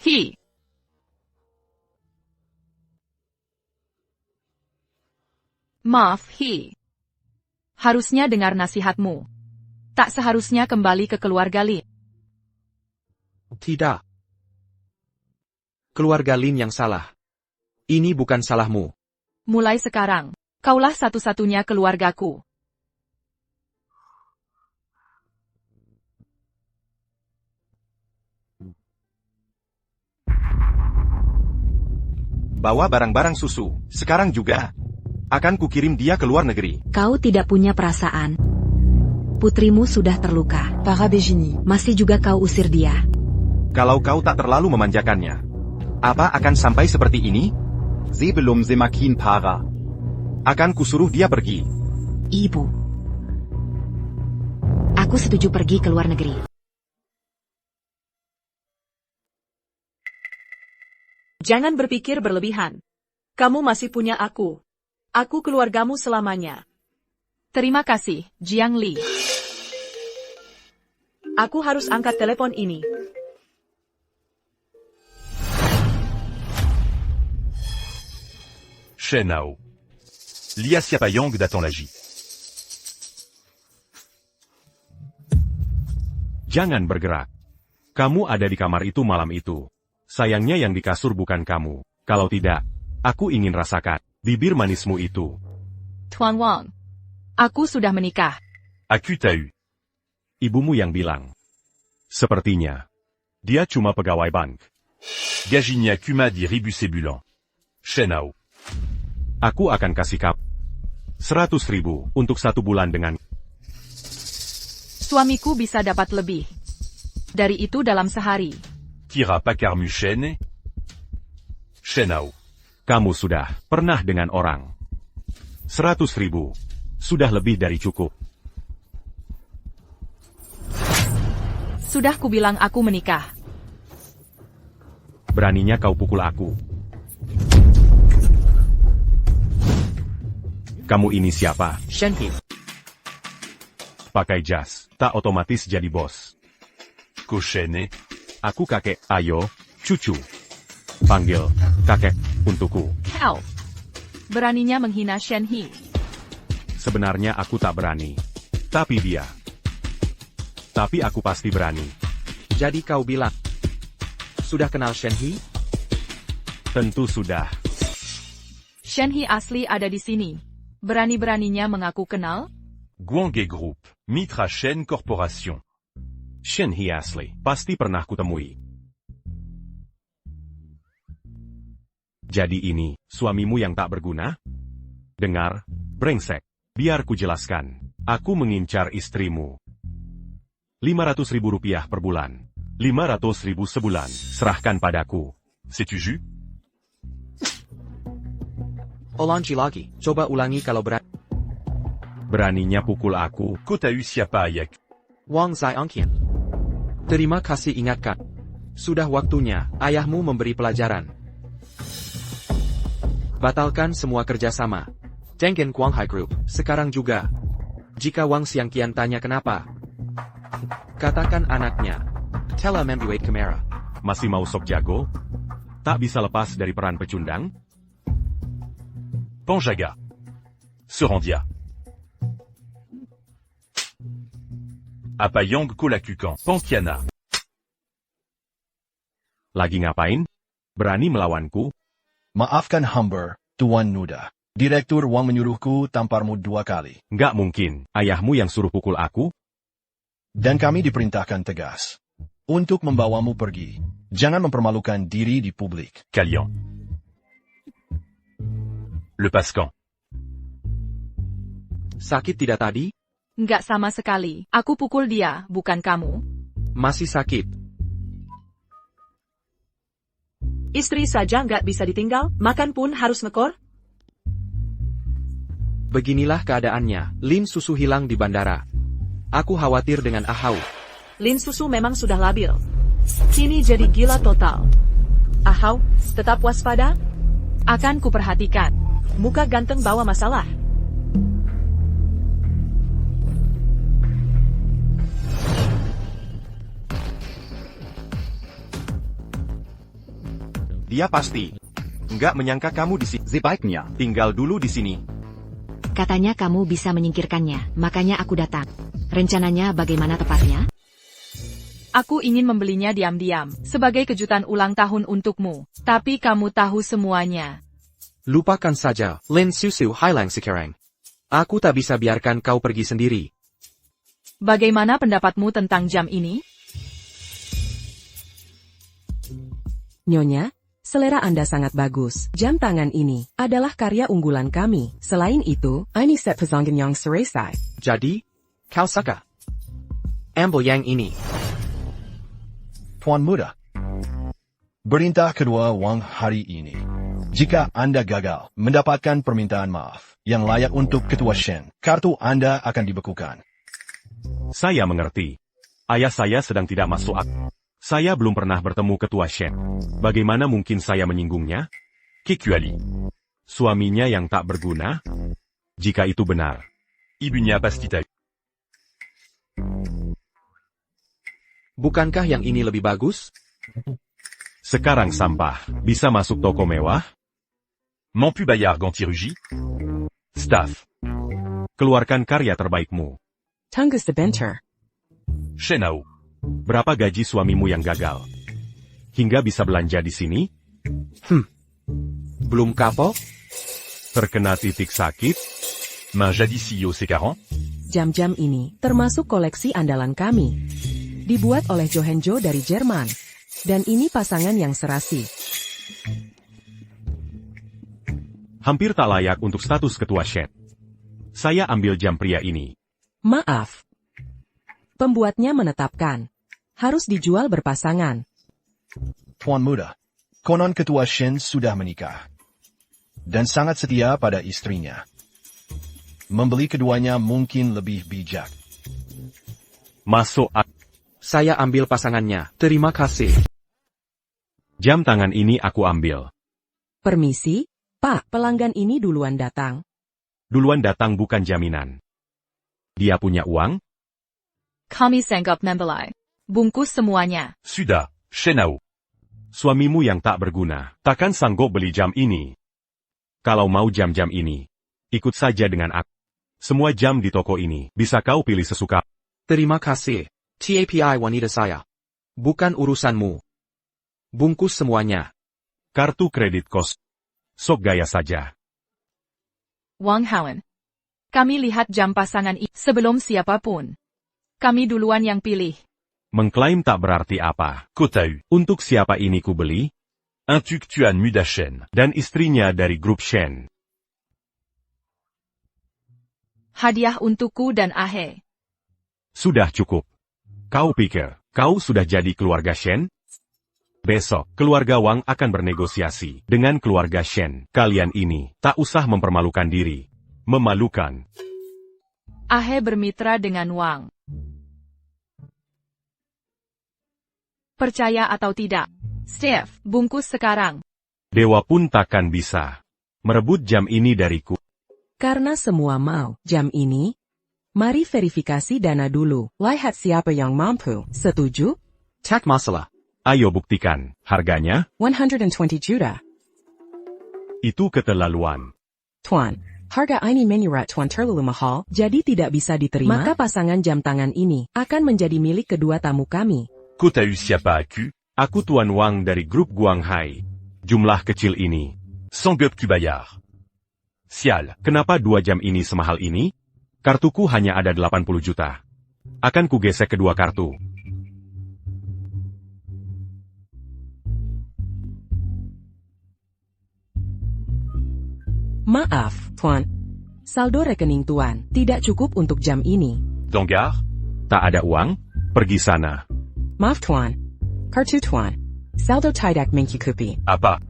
He. Maaf, He. Harusnya dengar nasihatmu. Tak seharusnya kembali ke keluarga Lin. Tidak. Keluarga Lin yang salah. Ini bukan salahmu. Mulai sekarang, kaulah satu-satunya keluargaku. Bawa barang-barang susu, sekarang juga. Akan kukirim dia ke luar negeri. Kau tidak punya perasaan. Putrimu sudah terluka. Para Begini. Masih juga kau usir dia. Kalau kau tak terlalu memanjakannya. Apa akan sampai seperti ini? Sebelum semakin parah. Akan kusuruh dia pergi. Ibu. Aku setuju pergi ke luar negeri. Jangan berpikir berlebihan. Kamu masih punya aku. Aku keluargamu selamanya. Terima kasih, Jiang Li. Aku harus angkat telepon ini. Shen Hao. Lia Siapayang datang lagi. Jangan bergerak. Kamu ada di kamar itu malam itu. Sayangnya yang di kasur bukan kamu. Kalau tidak, aku ingin rasakan bibir manismu itu. Tuan Wang. Aku sudah menikah. Aku tahu. Ibumu yang bilang. Sepertinya. Dia cuma pegawai bank. Gajinya cuma di ribu-sebulan. Shen Hao. Aku akan kasih kap 100.000 untuk 1 bulan dengan... Suamiku bisa dapat lebih dari itu dalam sehari. Tira pakarmu Shen. Shen Hao. Kamu sudah pernah dengan orang. 100.000. Sudah lebih dari cukup. Sudah kubilang aku menikah. Beraninya kau pukul aku. Kamu ini siapa? Shen He. Pakai jas, tak otomatis jadi bos. Ku Shen. Aku kakek, ayo, cucu. Panggil, kakek, untukku. Kau. Beraninya menghina Shen He. Sebenarnya aku tak berani. Tapi dia. Tapi aku pasti berani. Jadi kau bilang, sudah kenal Shen He? Tentu sudah. Shen He asli ada di sini. Berani-beraninya mengaku kenal? Guangge Group, Mitra Shen Corporation. Shen He asli, pasti pernah kutemui. Jadi ini, suamimu yang tak berguna? Dengar, brengsek. Biar ku jelaskan. Aku mengincar istrimu. 500.000 rupiah per bulan. 500.000 sebulan. Serahkan padaku. C'est-tu jus? Ulangi lagi. Coba ulangi kalau berani. Beraninya pukul aku. Kau tahu siapa ayah? Wang Zaiangqian. Terima kasih ingatkan. Sudah waktunya ayahmu memberi pelajaran. Batalkan semua kerjasama. Denggen Guanghai Group, sekarang juga. Jika Wang Xiangqian tanya kenapa, katakan anaknya. Tela membuat kamera. Masih mau sok jago? Tak bisa lepas dari peran pecundang? Penjaga. Serondia. Apayang Kulakukan. Pengkhianat. Lagi ngapain? Berani melawanku? Maafkan hamba, Tuan Nuda. Direktur Wang menyuruhku tamparmu 2 kali. Nggak mungkin, ayahmu yang suruh pukul aku? Dan kami diperintahkan tegas. Untuk membawamu pergi. Jangan mempermalukan diri di publik. Kalian. Lepaskan. Sakit tidak tadi? Enggak sama sekali. Aku pukul dia, bukan kamu. Masih sakit. Istri saja nggak bisa ditinggal, makan pun harus ngekor? Beginilah keadaannya, Lin Susu hilang di bandara. Aku khawatir dengan Ahau. Lin Susu memang sudah labil. Kini jadi gila total. Ahau, tetap waspada? Akan kuperhatikan. Muka ganteng bawa masalah. Dia pasti nggak menyangka kamu di sini. Sebaiknya tinggal dulu di sini. Katanya kamu bisa menyingkirkannya, makanya aku datang. Rencananya bagaimana tepatnya? Aku ingin membelinya diam-diam, sebagai kejutan ulang tahun untukmu. Tapi kamu tahu semuanya. Lupakan saja, Lin Susu hilang sekarang. Aku tak bisa biarkan kau pergi sendiri. Bagaimana pendapatmu tentang jam ini? Nyonya, selera Anda sangat bagus. Jam tangan ini adalah karya unggulan kami. Selain itu, ini set Pezonggan yang Seresai. Jadi, kau suka? Ambil yang ini. Tuan Muda. Perintah kedua Wang hari ini. Jika Anda gagal mendapatkan permintaan maaf yang layak untuk Ketua Shen, kartu Anda akan dibekukan. Saya mengerti. Ayah saya sedang tidak masuk akal. Saya belum pernah bertemu Ketua Shen. Bagaimana mungkin saya menyinggungnya? Kecuali suaminya yang tak berguna? Jika itu benar, ibunya pasti tahu. Bukankah yang ini lebih bagus? Sekarang sampah, bisa masuk toko mewah? Mampu bayar ganti rugi? Staff. Keluarkan karya terbaikmu. Tungus the Benter. Shenao. Berapa gaji suamimu yang gagal? Hingga bisa belanja di sini? Belum kapok? Terkena titik sakit? Main jadis CEO C40? Jam-jam ini termasuk koleksi andalan kami. Dibuat oleh Johenjo dari Jerman. Dan ini pasangan yang serasi. Hampir tak layak untuk status ketua Shen. Saya ambil jam pria ini. Maaf. Pembuatnya menetapkan. Harus dijual berpasangan. Tuan Muda, konon ketua Shen sudah menikah. Dan sangat setia pada istrinya. Membeli keduanya mungkin lebih bijak. Masuk Saya ambil pasangannya. Terima kasih. jam tangan ini aku ambil. Permisi, Pak, pelanggan ini duluan datang. Duluan datang bukan jaminan. Dia punya uang? Kami sanggup membeli. Bungkus semuanya. Sudah, Shenao. Suamimu yang tak berguna, takkan sanggup beli jam ini. Kalau mau jam-jam ini, ikut saja dengan aku. Semua jam di toko ini, bisa kau pilih sesuka. Terima kasih. TAPI wanita saya. Bukan urusanmu. Bungkus semuanya. Kartu kredit kos. Sok gaya saja. Wang Hawan. Kami lihat jam pasangan ini sebelum siapapun. Kami duluan yang pilih. Mengklaim tak berarti apa. Kotau. Untuk siapa ini ku beli? Intuk Tuan Muda Shen. Dan istrinya dari grup Shen. Hadiah untukku dan Ahe. Sudah cukup. Kau pikir, kau sudah jadi keluarga Shen? Besok, keluarga Wang akan bernegosiasi dengan keluarga Shen. Kalian ini, tak usah mempermalukan diri. Memalukan. Ahe bermitra dengan Wang. Percaya atau tidak? Steve, bungkus sekarang. Dewa pun takkan bisa merebut jam ini dariku. Karena semua mau jam ini, mari verifikasi dana dulu. Lihat siapa yang mampu. Setuju? Tak masalah. Ayo buktikan. Harganya? 120 juta. Itu keterlaluan. Tuan, harga ini menurut Tuan terlalu mahal, jadi tidak bisa diterima. Maka pasangan jam tangan ini akan menjadi milik kedua tamu kami. Kotau siapa aku? Aku Tuan Wang dari grup Guanghai. Jumlah kecil ini. Sanggup ku bayar. Sial, kenapa 2 jam ini semahal ini? Kartuku hanya ada 80 juta. Akan ku gesek kedua kartu. Maaf, Tuan. Saldo rekening Tuan tidak cukup untuk jam ini. Donggar? Tak ada uang? Pergi sana. Maaf Tuan. Kartu Tuan. Saldo tidak mencukupi. Apa?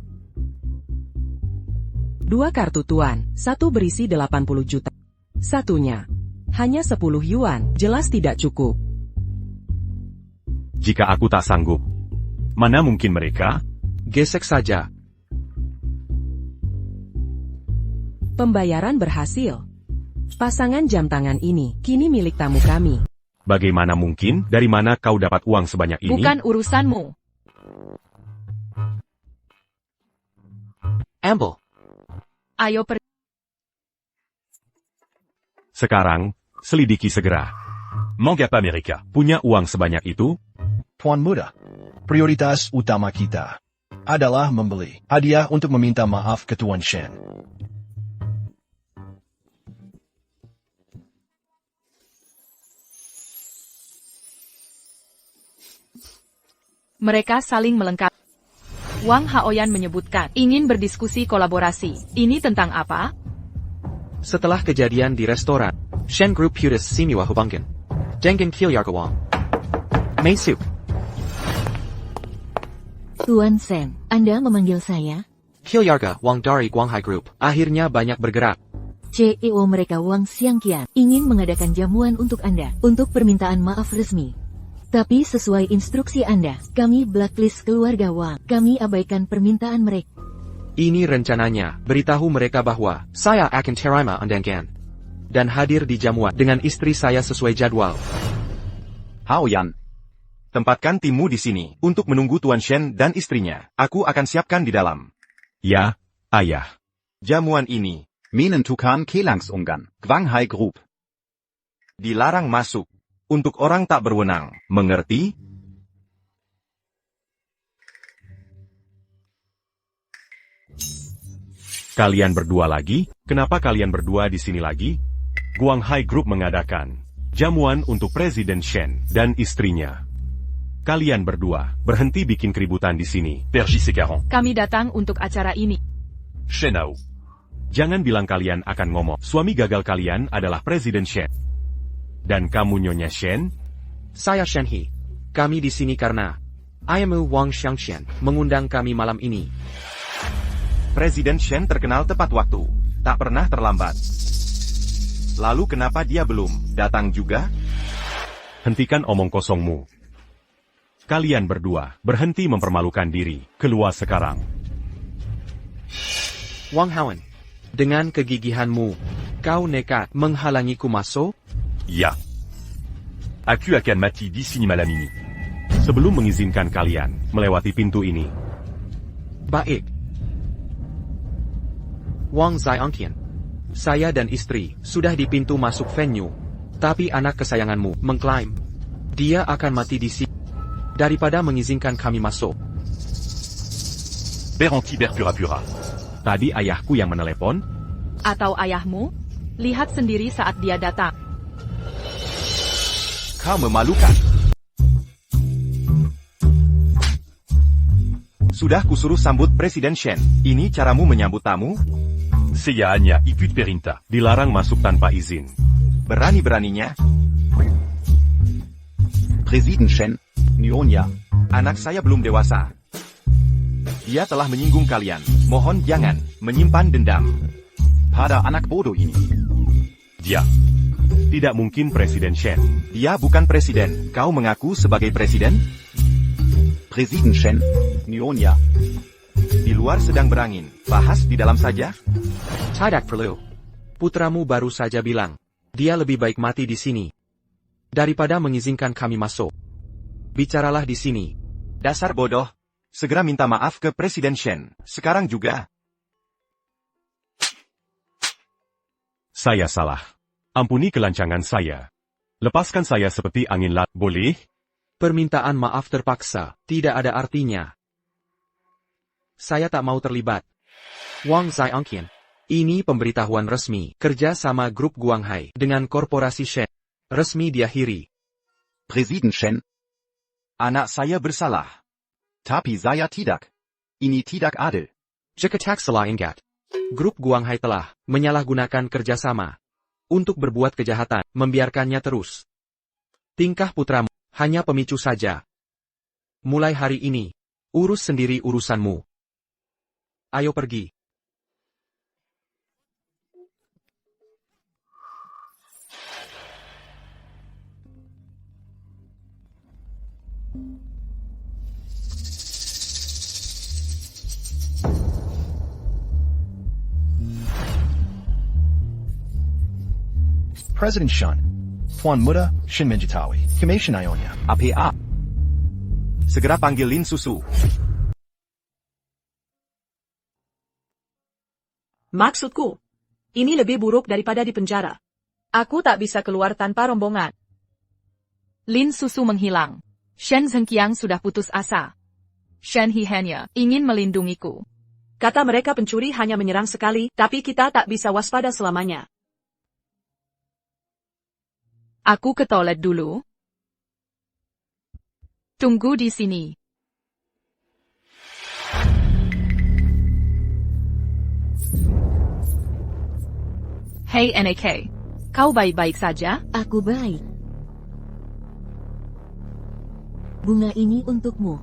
2 kartu Tuan, satu berisi 80 juta. Satunya hanya 10 yuan, jelas tidak cukup. Jika aku tak sanggup, mana mungkin mereka? Gesek saja. Pembayaran berhasil. Pasangan jam tangan ini kini milik tamu kami. Bagaimana mungkin? Dari mana kau dapat uang sebanyak ini? Bukan urusanmu. Ambil. Ayo pergi. Sekarang, selidiki segera. Mangap Amerika. Punya uang sebanyak itu? Tuan Muda, prioritas utama kita adalah membeli hadiah untuk meminta maaf ke Tuan Shen. Mereka saling melengkapi. Wang Haoyan menyebutkan ingin berdiskusi kolaborasi. Ini tentang apa? Setelah kejadian di restoran, Shen Group Putus Simiwa Hubangkan. Dengan Kilyarga Wang. Meisuk. Tuan Shen, Anda memanggil saya? Kilyarga Wang dari Guanghai Group. Akhirnya banyak bergerak. CEO mereka Wang Xiangqian ingin mengadakan jamuan untuk Anda, untuk permintaan maaf resmi. Tapi sesuai instruksi Anda, kami blacklist keluarga Wang. Kami abaikan permintaan mereka. Ini rencananya, beritahu mereka bahwa saya akan terima undangan dan hadir di jamuan dengan istri saya sesuai jadwal. Haoyan, tempatkan timmu di sini untuk menunggu Tuan Shen dan istrinya. Aku akan siapkan di dalam. Ya, ayah. Jamuan ini, Menentukan Kelangsungan, Gwanghai Group. dilarang masuk. Untuk orang tak berwenang, mengerti? Kalian berdua lagi? Kenapa kalian berdua di sini lagi? Gwanghai Group mengadakan jamuan untuk Presiden Shen dan istrinya. Kalian berdua berhenti bikin keributan di sini. Père J.C. Kami datang untuk acara ini. Shen Hao. Jangan bilang kalian akan ngomong. Suami gagal kalian adalah Presiden Shen. Dan kamu Nyonya Shen? Saya Shen He. Kami di sini karena Ayamu Wang Xiangshen mengundang kami malam ini. Presiden Shen terkenal tepat waktu, tak pernah terlambat. Lalu kenapa dia belum datang juga? Hentikan omong kosongmu. Kalian berdua berhenti mempermalukan diri. Keluar sekarang. Wang Hawan, dengan kegigihanmu, kau nekat menghalangiku masuk? Ya. Aku akan mati di sini malam ini. Sebelum mengizinkan kalian melewati pintu ini. Baik. Wang Zaiangqian, saya dan istri sudah di pintu masuk venue, tapi anak kesayanganmu mengklaim dia akan mati di sini daripada mengizinkan kami masuk. Beranti berpura-pura. Tadi ayahku yang menelepon? Atau ayahmu? Lihat sendiri saat dia datang. Kau memalukan. Sudah kusuruh sambut Presiden Shen. Ini caramu menyambut tamu? Saya hanya ikut perintah. Dilarang masuk tanpa izin. Berani-beraninya. Presiden Shen, Nyonya. Anak saya belum dewasa. Dia telah menyinggung kalian. Mohon jangan menyimpan dendam. Pada anak bodoh ini. Dia. Tidak mungkin Presiden Shen. Dia bukan presiden. Kau mengaku sebagai presiden? Presiden Shen, Nyonya. Di luar sedang berangin. Bahas di dalam saja. Tidak perlu. Putramu baru saja bilang, dia lebih baik mati di sini daripada mengizinkan kami masuk. Bicaralah di sini. Dasar bodoh. Segera minta maaf ke Presiden Shen. Sekarang juga. Saya salah. Ampuni kelancangan saya. Lepaskan saya seperti angin laut, boleh? Permintaan maaf terpaksa, tidak ada artinya. Saya tak mau terlibat. Wang Zaiangqian. Ini pemberitahuan resmi, kerja sama grup Gwanghai dengan korporasi Shen. Resmi diakhiri. Presiden Shen. Anak saya bersalah. Tapi saya tidak. Ini tidak adil. Jekatak salah ingat. Grup Gwanghai telah menyalahgunakan kerjasama untuk berbuat kejahatan, membiarkannya terus. Tingkah putramu hanya pemicu saja. Mulai hari ini, urus sendiri urusanmu. Ayo pergi. President Shen, Tuan Muda, Shin Menjitawi, Commission Ionia. APA. Segera panggil Lin Susu. Maksudku, ini lebih buruk daripada di penjara. Aku tak bisa keluar tanpa rombongan. Lin Susu menghilang. Shen Zhengqiang sudah putus asa. Shen He hanya ingin melindungiku. Kata mereka pencuri hanya menyerang sekali, tapi kita tak bisa waspada selamanya. Aku ke toilet dulu. Tunggu di sini. Hey NAK, kau baik-baik saja? Aku baik. Bunga ini untukmu.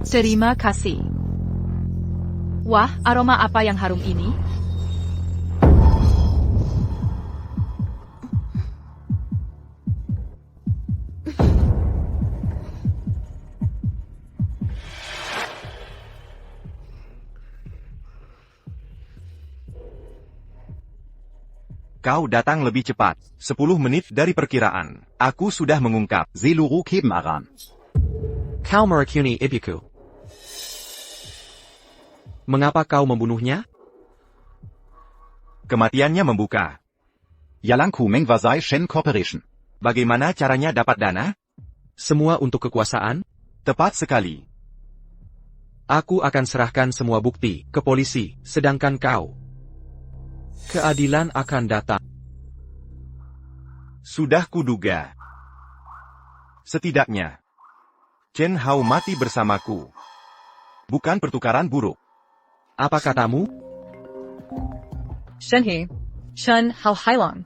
Terima kasih. Wah, aroma apa yang harum ini? Kau datang lebih cepat. 10 menit dari perkiraan. Aku sudah mengungkap. Zeluru Kebenaran. Kau meracuni ibuku. Mengapa kau membunuhnya? Kematiannya membuka. Yalanku Mengwasai Shen Corporation. Bagaimana caranya dapat dana? Semua untuk kekuasaan? Tepat sekali. Aku akan serahkan semua bukti ke polisi, sedangkan kau. Keadilan akan datang. Sudah kuduga. Setidaknya, Chen Hao mati bersamaku. Bukan pertukaran buruk. Apa katamu? Shenhe. Chen Hao Hailong.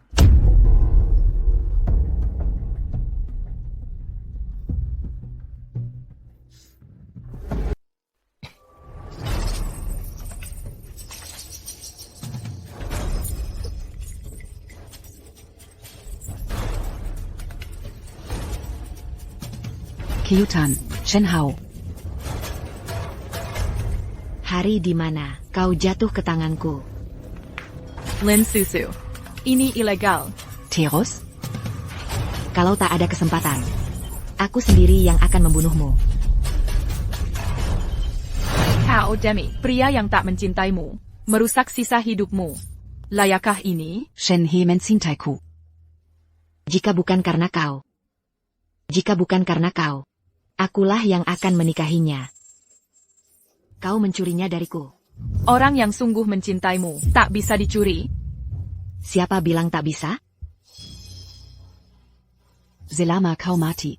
Kyutan, Shen Hao. Hari di mana kau jatuh ke tanganku? Lin Susu. Ini ilegal. Terus? Kalau tak ada kesempatan, aku sendiri yang akan membunuhmu. Hao Demi, pria yang tak mencintaimu, merusak sisa hidupmu. Layakkah ini? Shen He mencintaiku. Jika bukan karena kau, akulah yang akan menikahinya. Kau mencurinya dariku. Orang yang sungguh mencintaimu, tak bisa dicuri. Siapa bilang tak bisa? Selama kau mati.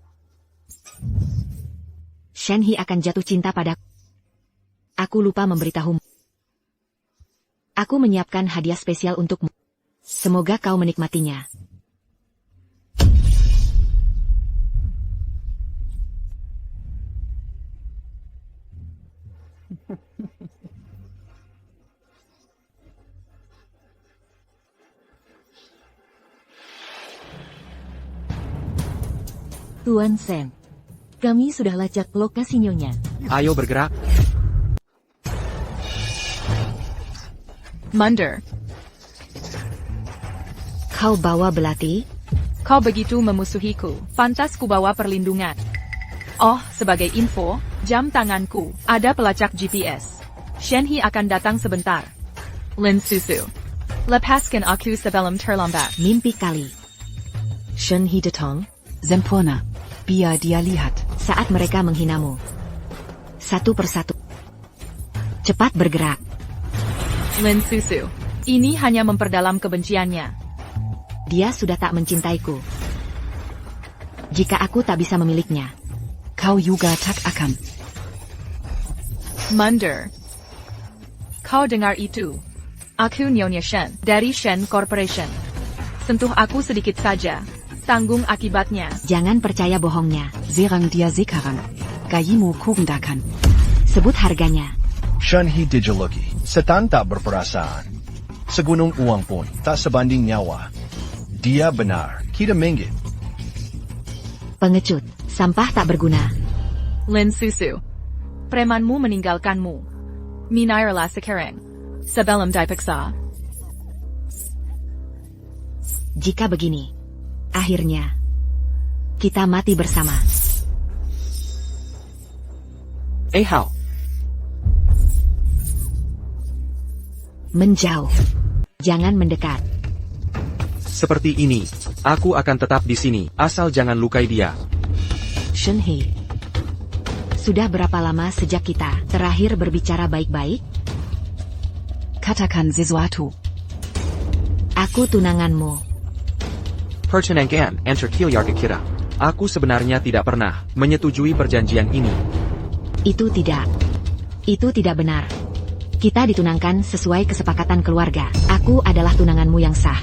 Shenhe akan jatuh cinta padaku. Aku lupa memberitahumu. Aku menyiapkan hadiah spesial untukmu. Semoga kau menikmatinya. Tuan Shen, kami sudah lacak lokasi nyonya. Ayo bergerak. Munder. Kau bawa belati? Kau begitu memusuhiku, pantas ku bawa perlindungan. Oh, sebagai info, jam tanganku, ada pelacak GPS. Shenhe akan datang sebentar. Lin Susu. Lepaskan aku sebelum terlambat. Mimpi kali. Shenhe datang, sempurna. Biar dia lihat. Saat mereka menghinamu. Satu persatu. Cepat bergerak. Lin Susu. Ini hanya memperdalam kebenciannya. Dia sudah tak mencintaiku. Jika aku tak bisa memiliknya. Kau juga tak akan. Munder. Kau dengar itu? Aku Nyonya Shen, dari Shen Corporation. Sentuh aku sedikit saja. Tanggung akibatnya. Jangan percaya bohongnya. Serang dia sekarang. Gajimu kugendakan. Sebut harganya. Shenhe Digiloki, setan tak berperasaan. Segunung uang pun tak sebanding nyawa. Dia benar, kita menggit. Pengecut, sampah tak berguna. Lin Susu. Premanmu meninggalkanmu. Minirlah sekarang. Sebelum dipaksa. Jika begini, akhirnya kita mati bersama. Hao. Menjauh. Jangan mendekat. Seperti ini, aku akan tetap di sini, asal jangan lukai dia. Shenhe. Sudah berapa lama sejak kita terakhir berbicara baik-baik? Katakan sesuatu. Aku tunanganmu. Pertunangan antar keluarga kita. Aku sebenarnya tidak pernah menyetujui perjanjian ini. Itu tidak benar. Kita ditunangkan sesuai kesepakatan keluarga. Aku adalah tunanganmu yang sah.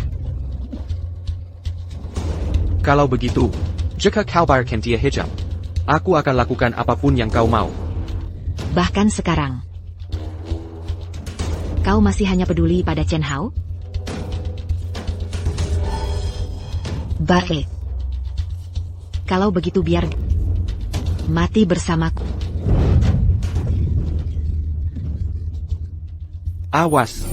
Kalau begitu, jika kau bayarkan dia hijab, aku akan lakukan apapun yang kau mau. Bahkan sekarang. Kau masih hanya peduli pada Chen Hao? Baik. Kalau begitu biar mati bersamaku. Awas.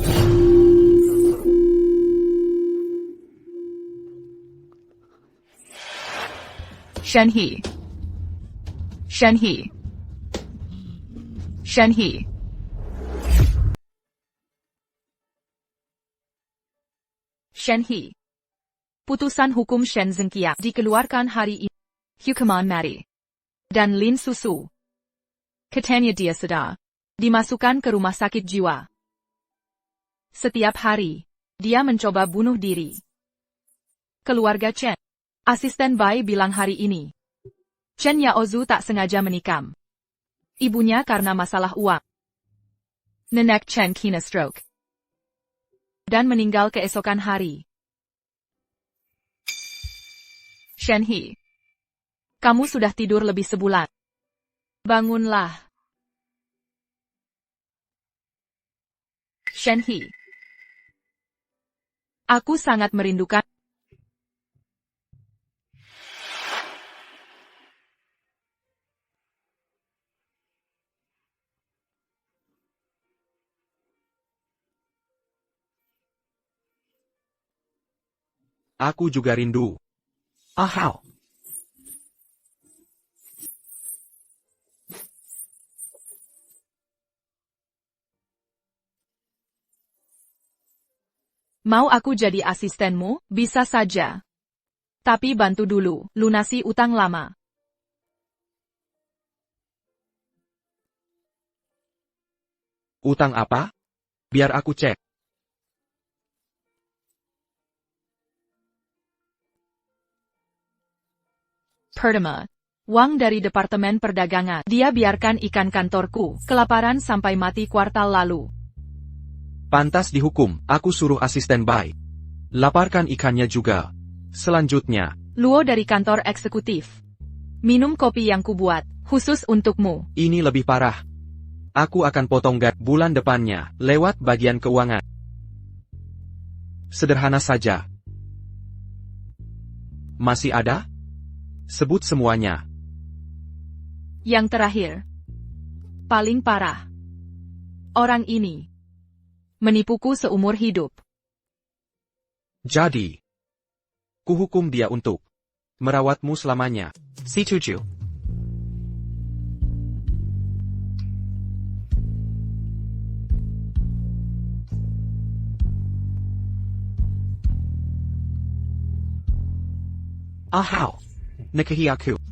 Shenhe. Shenhe. Shenhe. Shen He. Putusan hukum Shen Zengqiang dikeluarkan hari ini. Hukuman mati. Dan Lin Susu. Katanya dia sedang dimasukkan ke rumah sakit jiwa. Setiap hari, dia mencoba bunuh diri. Keluarga Chen. Asisten Bai bilang hari ini. Chen Yaozu tak sengaja menikam ibunya karena masalah uang. Nenek Chen kena stroke. Dan meninggal keesokan hari. Shen He. Kamu sudah tidur lebih sebulan. Bangunlah. Shen He. Aku sangat merindukan. Aku juga rindu. Ahau. Mau aku jadi asistenmu? Bisa saja. Tapi bantu dulu, lunasi utang lama. Utang apa? Biar aku cek. Pertama, uang dari Departemen Perdagangan. Dia biarkan ikan kantorku kelaparan sampai mati kuartal lalu. Pantas dihukum, aku suruh asisten Bai. Laparkan ikannya juga. Selanjutnya, Luo dari kantor eksekutif. Minum kopi yang kubuat, khusus untukmu. Ini lebih parah. Aku akan potong gaji bulan depannya, lewat bagian keuangan. Sederhana saja. Masih ada? Sebut semuanya. Yang terakhir. Paling parah. Orang ini menipuku seumur hidup. Jadi, kuhukum dia untuk merawatmu selamanya. C7. Ahau. Nikahi aku.